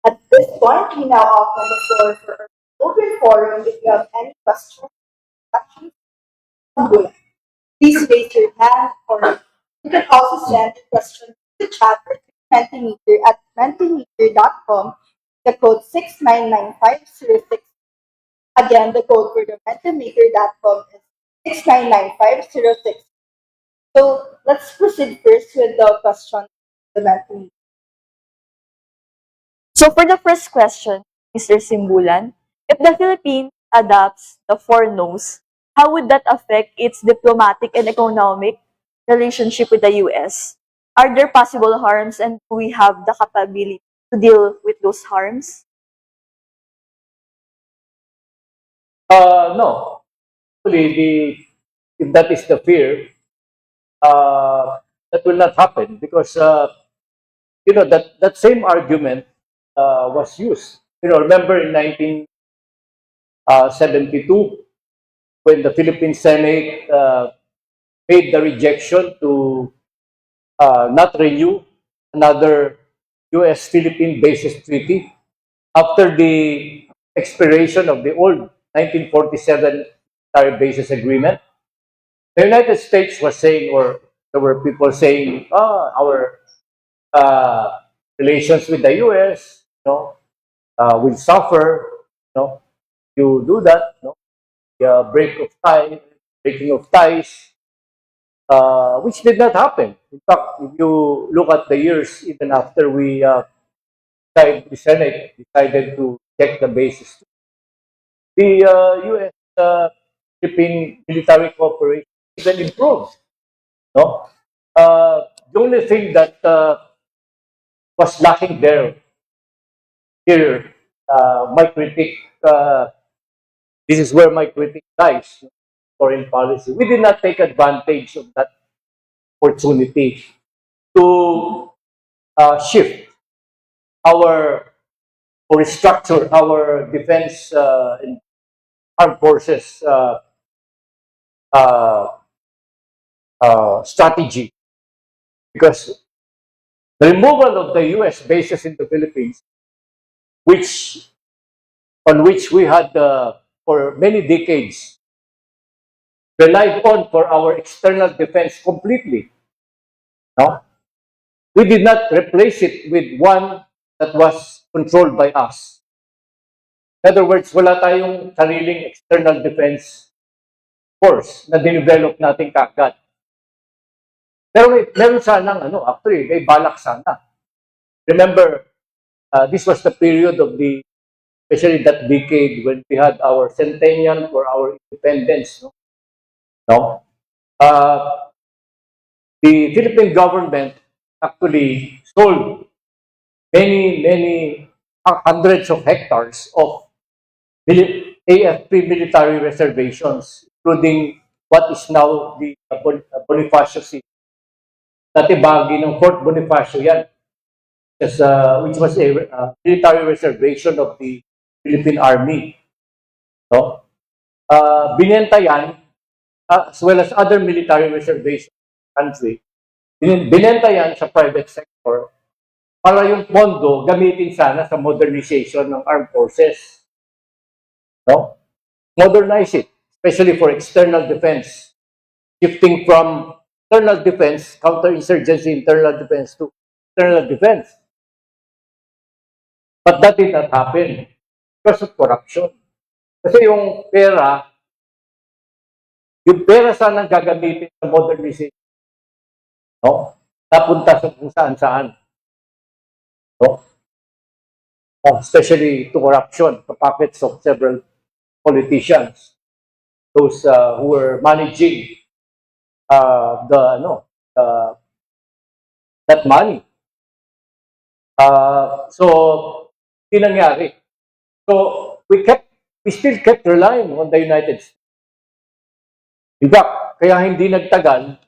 At this point, we now open the floor for our open forum. If you have any questions, please raise your hand, or you can also send a question to the chat or to Mentimeter at mentimeter.com, the code 699506. Again, the code for the mentimeter.com is 699506. So let's proceed first with the question the Mentimeter. So for the first question, Mr. Simbulan, if the Philippines adopts the four no's, how would that affect its diplomatic and economic relationship with the US? Are there possible harms, and do we have the capability to deal with those harms? No. Actually, if that is the fear, that will not happen because that same argument was used. Remember in 1972 when the Philippine Senate made the rejection to not renew another U.S.-Philippine basis treaty after the expiration of the old 1947 military basis agreement. The United States was saying, or there were people saying, our relations with the U.S., will suffer. You do that, the breaking of ties, which did not happen. In fact, if you look at the years even after the Senate decided to check the basis, the U.S. Philippine military cooperation even improved. No, the only thing that was lacking here, my critique. This is where my critique lies. Foreign policy. We did not take advantage of that opportunity to shift our or restructure our defense and armed forces uh, strategy because the removal of the U.S. bases in the Philippines, on which we had for many decades relied on for our external defense completely. No, we did not replace it with one that was controlled by us. In other words, wala tayong sariling external defense force na dinevelop natin kagad. Pero meron sanang, actually, may balak sana. Remember, this was the period of especially that decade when we had our centennial for our independence. No? The Philippine government actually sold many hundreds of hectares of AFP military reservations, including what is now the Bonifacio City. Dati bahagi ng Fort Bonifacio yan, which was a military reservation of the Philippine Army. No? Binenta yan, as well as other military reservations in the country. Binenta yan sa private sector para yung pondo gamitin sana sa modernization ng armed forces. No? Modernize it, especially for external defense. Shifting from internal defense, counterinsurgency internal defense to external defense. But that did not happen because of corruption. Kasi yung pera sana gagamitin sa modernization. No? Napunta sa kung saan-saan. No? Especially to corruption, the pockets of several politicians, those who were managing that money. So, hindi nangyari. So, we still kept relying on the United States. In fact, kaya hindi nagtagal,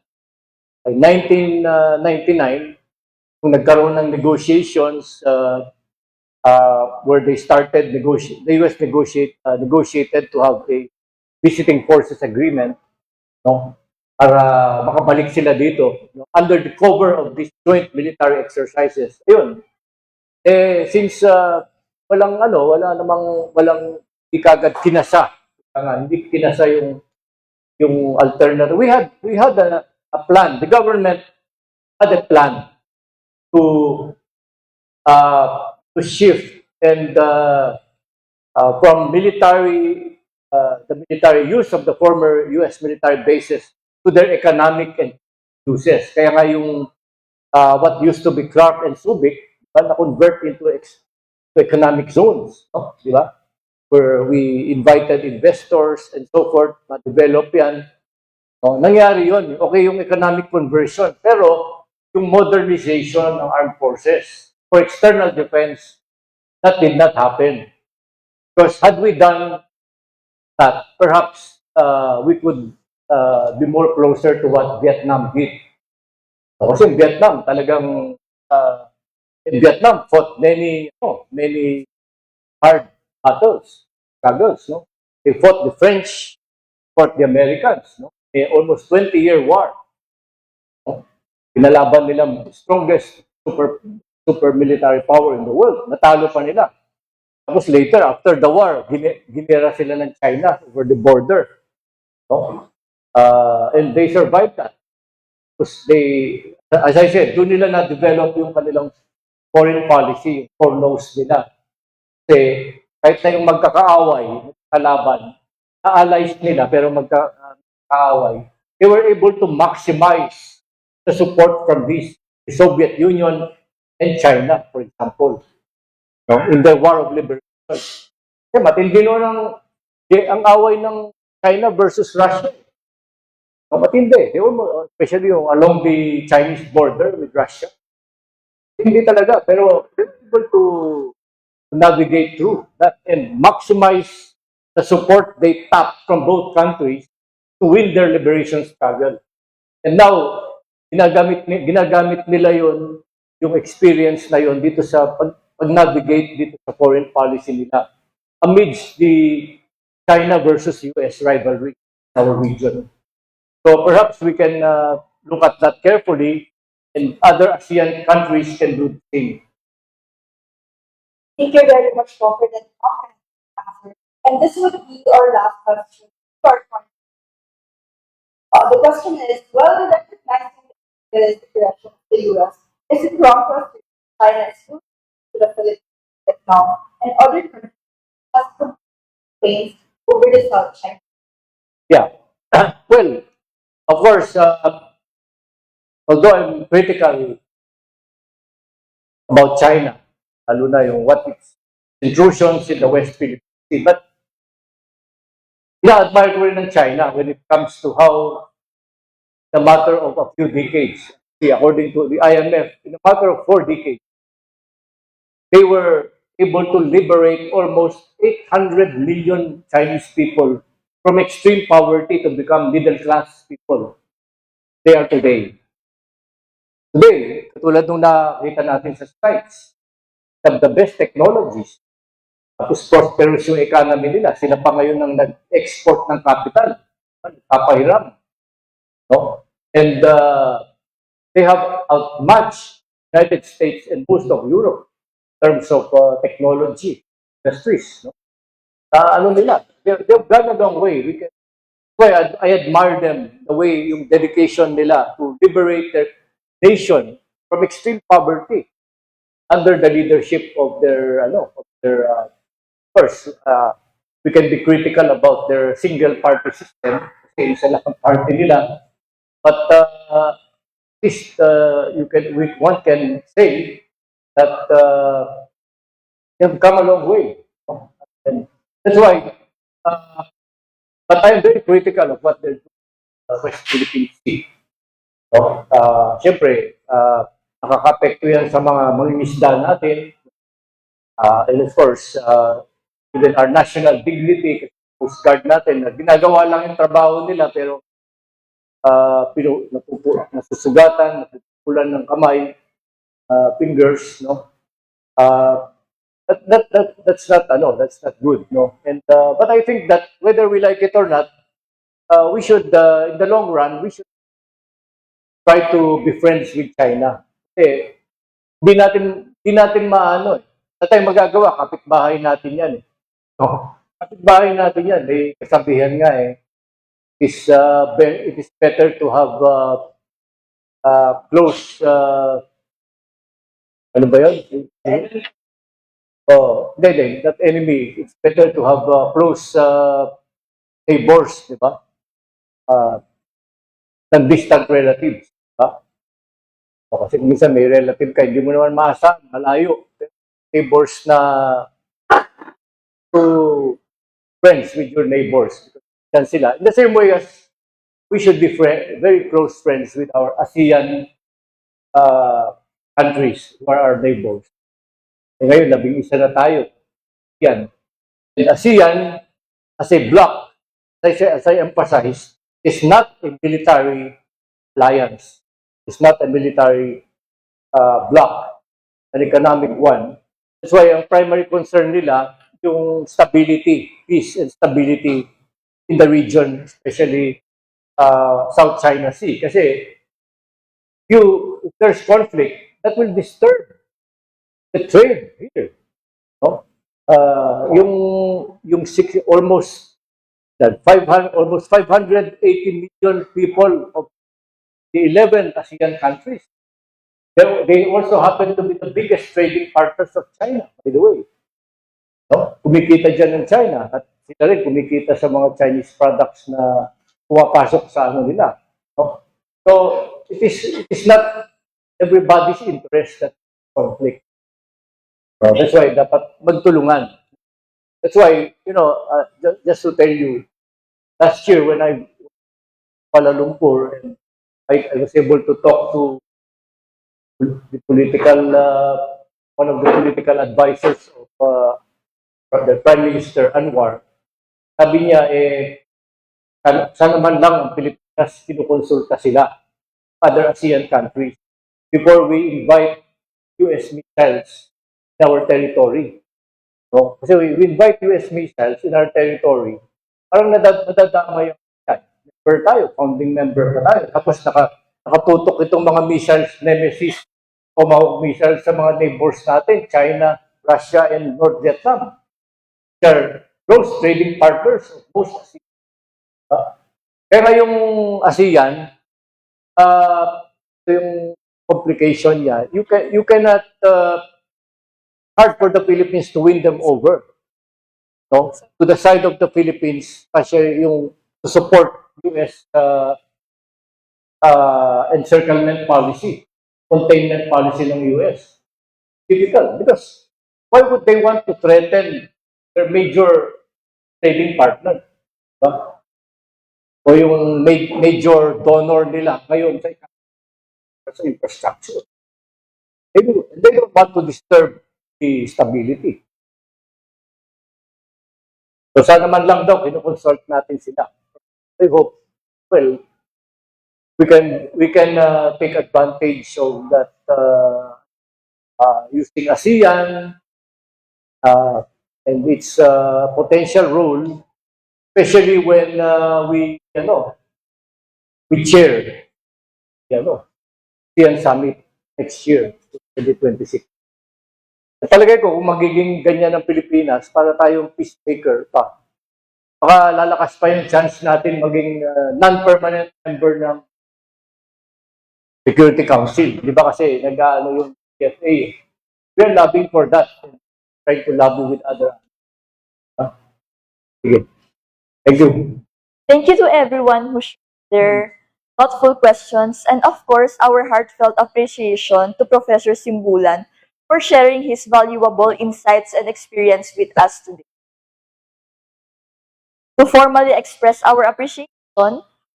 ay 1999, kung nagkaroon ng negotiations where they started the US negotiated to have a visiting forces agreement, no, para makabalik sila dito, no, under the cover of these joint military exercises. Ayun. Since walang hindi kagad kinasa. Hindi kinasa yung alternative. We had a plan. The government had a plan to shift and from the military use of the former U.S. military bases to their economic and uses. Kaya nga yung what used to be Clark and Subic, na-convert into economic zones, no? Di ba? Where we invited investors and so forth, ma-develop yan. No? Nangyari yun. Okay yung economic conversion. Pero yung modernization ng armed forces, for external defense, that did not happen. Because had we done that, perhaps we could be more closer to what Vietnam did. Kasi in Vietnam, talagang in Vietnam fought many hard battles, struggles. No? They fought the French, fought the Americans. No? A almost 20-year war. No? Pinalaban nila strongest super military power in the world. Natalo pa nila. Tapos later, after the war, ginera sila ng China over the border. No? And they survived that. Because they, as I said, doon nila na-develop yung kanilang foreign policy, yung foreknows nila. Kasi kahit na yung magkakaaway, kalaban, na-allies nila pero magkakaaway, they were able to maximize the support from the Soviet Union and China, for example, no? In the War of Liberation. Kasi matindi no ang away ng China versus Russia. No, matindi. Especially yung along the Chinese border with Russia. Hindi talaga, pero they were able to navigate through that and maximize the support they tapped from both countries to win their liberation struggle. And now, ginagamit nila yung experience na yun dito sa pag-navigate dito sa foreign policy nila amidst the China versus US rivalry in our region. So perhaps we can look at that carefully and other ASEAN countries can do the same. Thank you very much for that comprehensive answer. And this would be our last question. Short one. The question is, well, recognizing the direction of the US, is it wrong to assume China is moving to the Philippines, Vietnam, and other countries as complaints over the South China? Yeah. Well, of course, although I'm critical about China, lalo na yung what its intrusions in the West Philippine Sea, but ina-admire ko rin ng China when it comes to how the matter of a few decades, according to the IMF, in a matter of 4 decades, they were able to liberate almost 800 million Chinese people from extreme poverty to become middle-class people they are today. Today, katulad nung nakita natin sa slides, have the best technologies. Tapos prosperous yung economy nila. Sila pa ngayon ang nag-export ng capital. Papahiram. No? And they have outmatched United States and most of Europe in terms of technology industries. No? Ano nila? They've gone a long way. I admire them, the way yung dedication nila to liberate their nation from extreme poverty under the leadership of their first, we can be critical about their single party system kasi isa lang ang party nila, but at least one can say that they have come a long way. And that's why but I am very critical of what they're doing in the West Philippine Sea. So, siyempre, nakaka-apekto yan sa mga mangingisda natin. And of course, even our national dignity, Coast Guard natin, na ginagawa lang yung trabaho nila, pero nasusugatan, natutulan ng kamay, fingers, no? That's not good, no? And but I think that whether we like it or not, we should, in the long run, we should try to be friends with China. Kasi di natin maano eh. Sa tayo magagawa, kapitbahay natin yan eh. No? Kapitbahay natin yan. Eh, kasabihan nga eh. It is better to have close, ano ba yun? Hindi, not enemy. It's better to have close neighbors, di ba? Than distant relatives. Kasi minsan may relative ka, hindi mo naman maasahan, malayo. Neighbors na to friends with your neighbors. Yan sila. In the same way as we should be very close friends with our ASEAN countries who are our neighbors. Ngayon, 11 na tayo. Yan. And ASEAN, as a bloc, as I emphasized, is not a military alliance. It's not a military bloc, an economic one. That's why ang primary concern nila, yung stability, peace and stability in the region, especially South China Sea. Kasi if there's conflict, that will disturb the trade here. No? Almost 580 million people of the 11 ASEAN countries. They also happen to be the biggest trading partners of China, by the way. No? Kumikita dyan ng China at sila rin kumikita sa mga Chinese products na pumapasok sa ano nila. No? So, it is not everybody's interest that conflict. So, that's why dapat magtulungan. That's why, just to tell you, last year when I was in Kuala Lumpur, and I was able to talk to the one of the political advisors of the Prime Minister Anwar. Sabi niya, sana man lang ang Pilipinas kinukonsulta sila, other ASEAN countries, before we invite US missiles in our territory. No? Kasi we invite US missiles in our territory, parang nadadama yung member tayo, founding member pa tayo. Tapos nakatutok itong mga missiles, Nemesis, Tomahawk missiles sa mga neighbors natin, China, Russia, and North Vietnam. They're close trading partners of most ASEAN. Kaya yung ASEAN, ito yung complication niya. You cannot hard for the Philippines to win them over. No? To the side of the Philippines, kasi yung to support US encirclement policy, containment policy ng US. Difficult because why would they want to threaten their major trading partner? O yung major donor nila ngayon sa infrastructure. They don't want to disturb the stability. So sana man lang daw, kinoconsult natin sila. I hope, well, we can take advantage of that using ASEAN and its potential role, especially when we chair ASEAN Summit next year, 2026. Palagay ko, kung magiging ganyan ang Pilipinas, para tayong peacemaker pa, baka lalakas pa yung chance natin maging non-permanent member ng Security Council. Di ba kasi nag-ano yung PFA? We're lobbying for that. Trying to lobby with other. Sige. Thank you. Thank you to everyone who shared their thoughtful questions, and of course, our heartfelt appreciation to Professor Simbulan for sharing his valuable insights and experience with us today. To formally express our appreciation,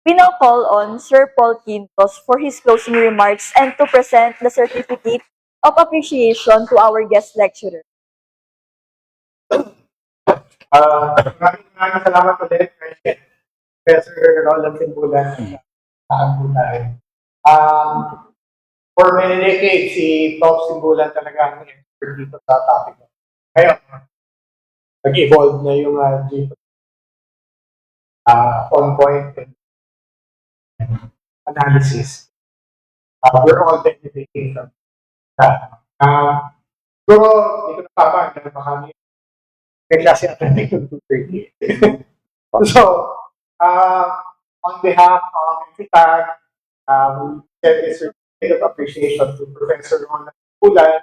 we now call on Sir Paul Quintos for his closing remarks and to present the certificate of appreciation to our guest lecturer. Maraming salamat ulit, Professor Roland Simbulan. For many decades, si Prof. Simbulan talaga ang expert dito sa topic. Ngayon, nag-evolve na yung on point and analysis. We're all benefiting from that. Pero, hindi ko napapaan dahil baka may klase attending to 2:30. So, on behalf of FITAG, we send this certificate of appreciation to Professor Roland Simbulan,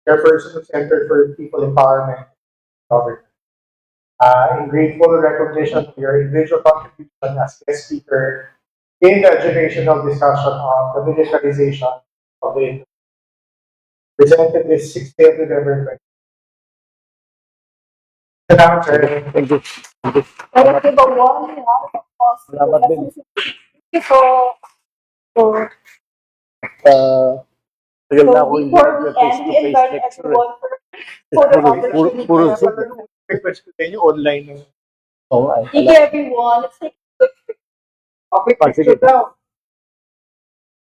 Chairperson of Center for People Empowerment and Government. In grateful recognition of your individual contribution as guest speaker in the generational discussion on the militarization of the industry, presented this 6th day of November 2020. Salamat, sir. Thank you. I will give a warm round of applause to Salamat din. Professor Simbulan. Tagal na ako So hindi before we end, we nag-face-to-face invite lecture. everyone for Photo Puro- opportunity. puro Kaya pala nung request ko sa inyo, online. Oo, ay, Thank you, everyone. Let's take Okay, Sige. picture daw.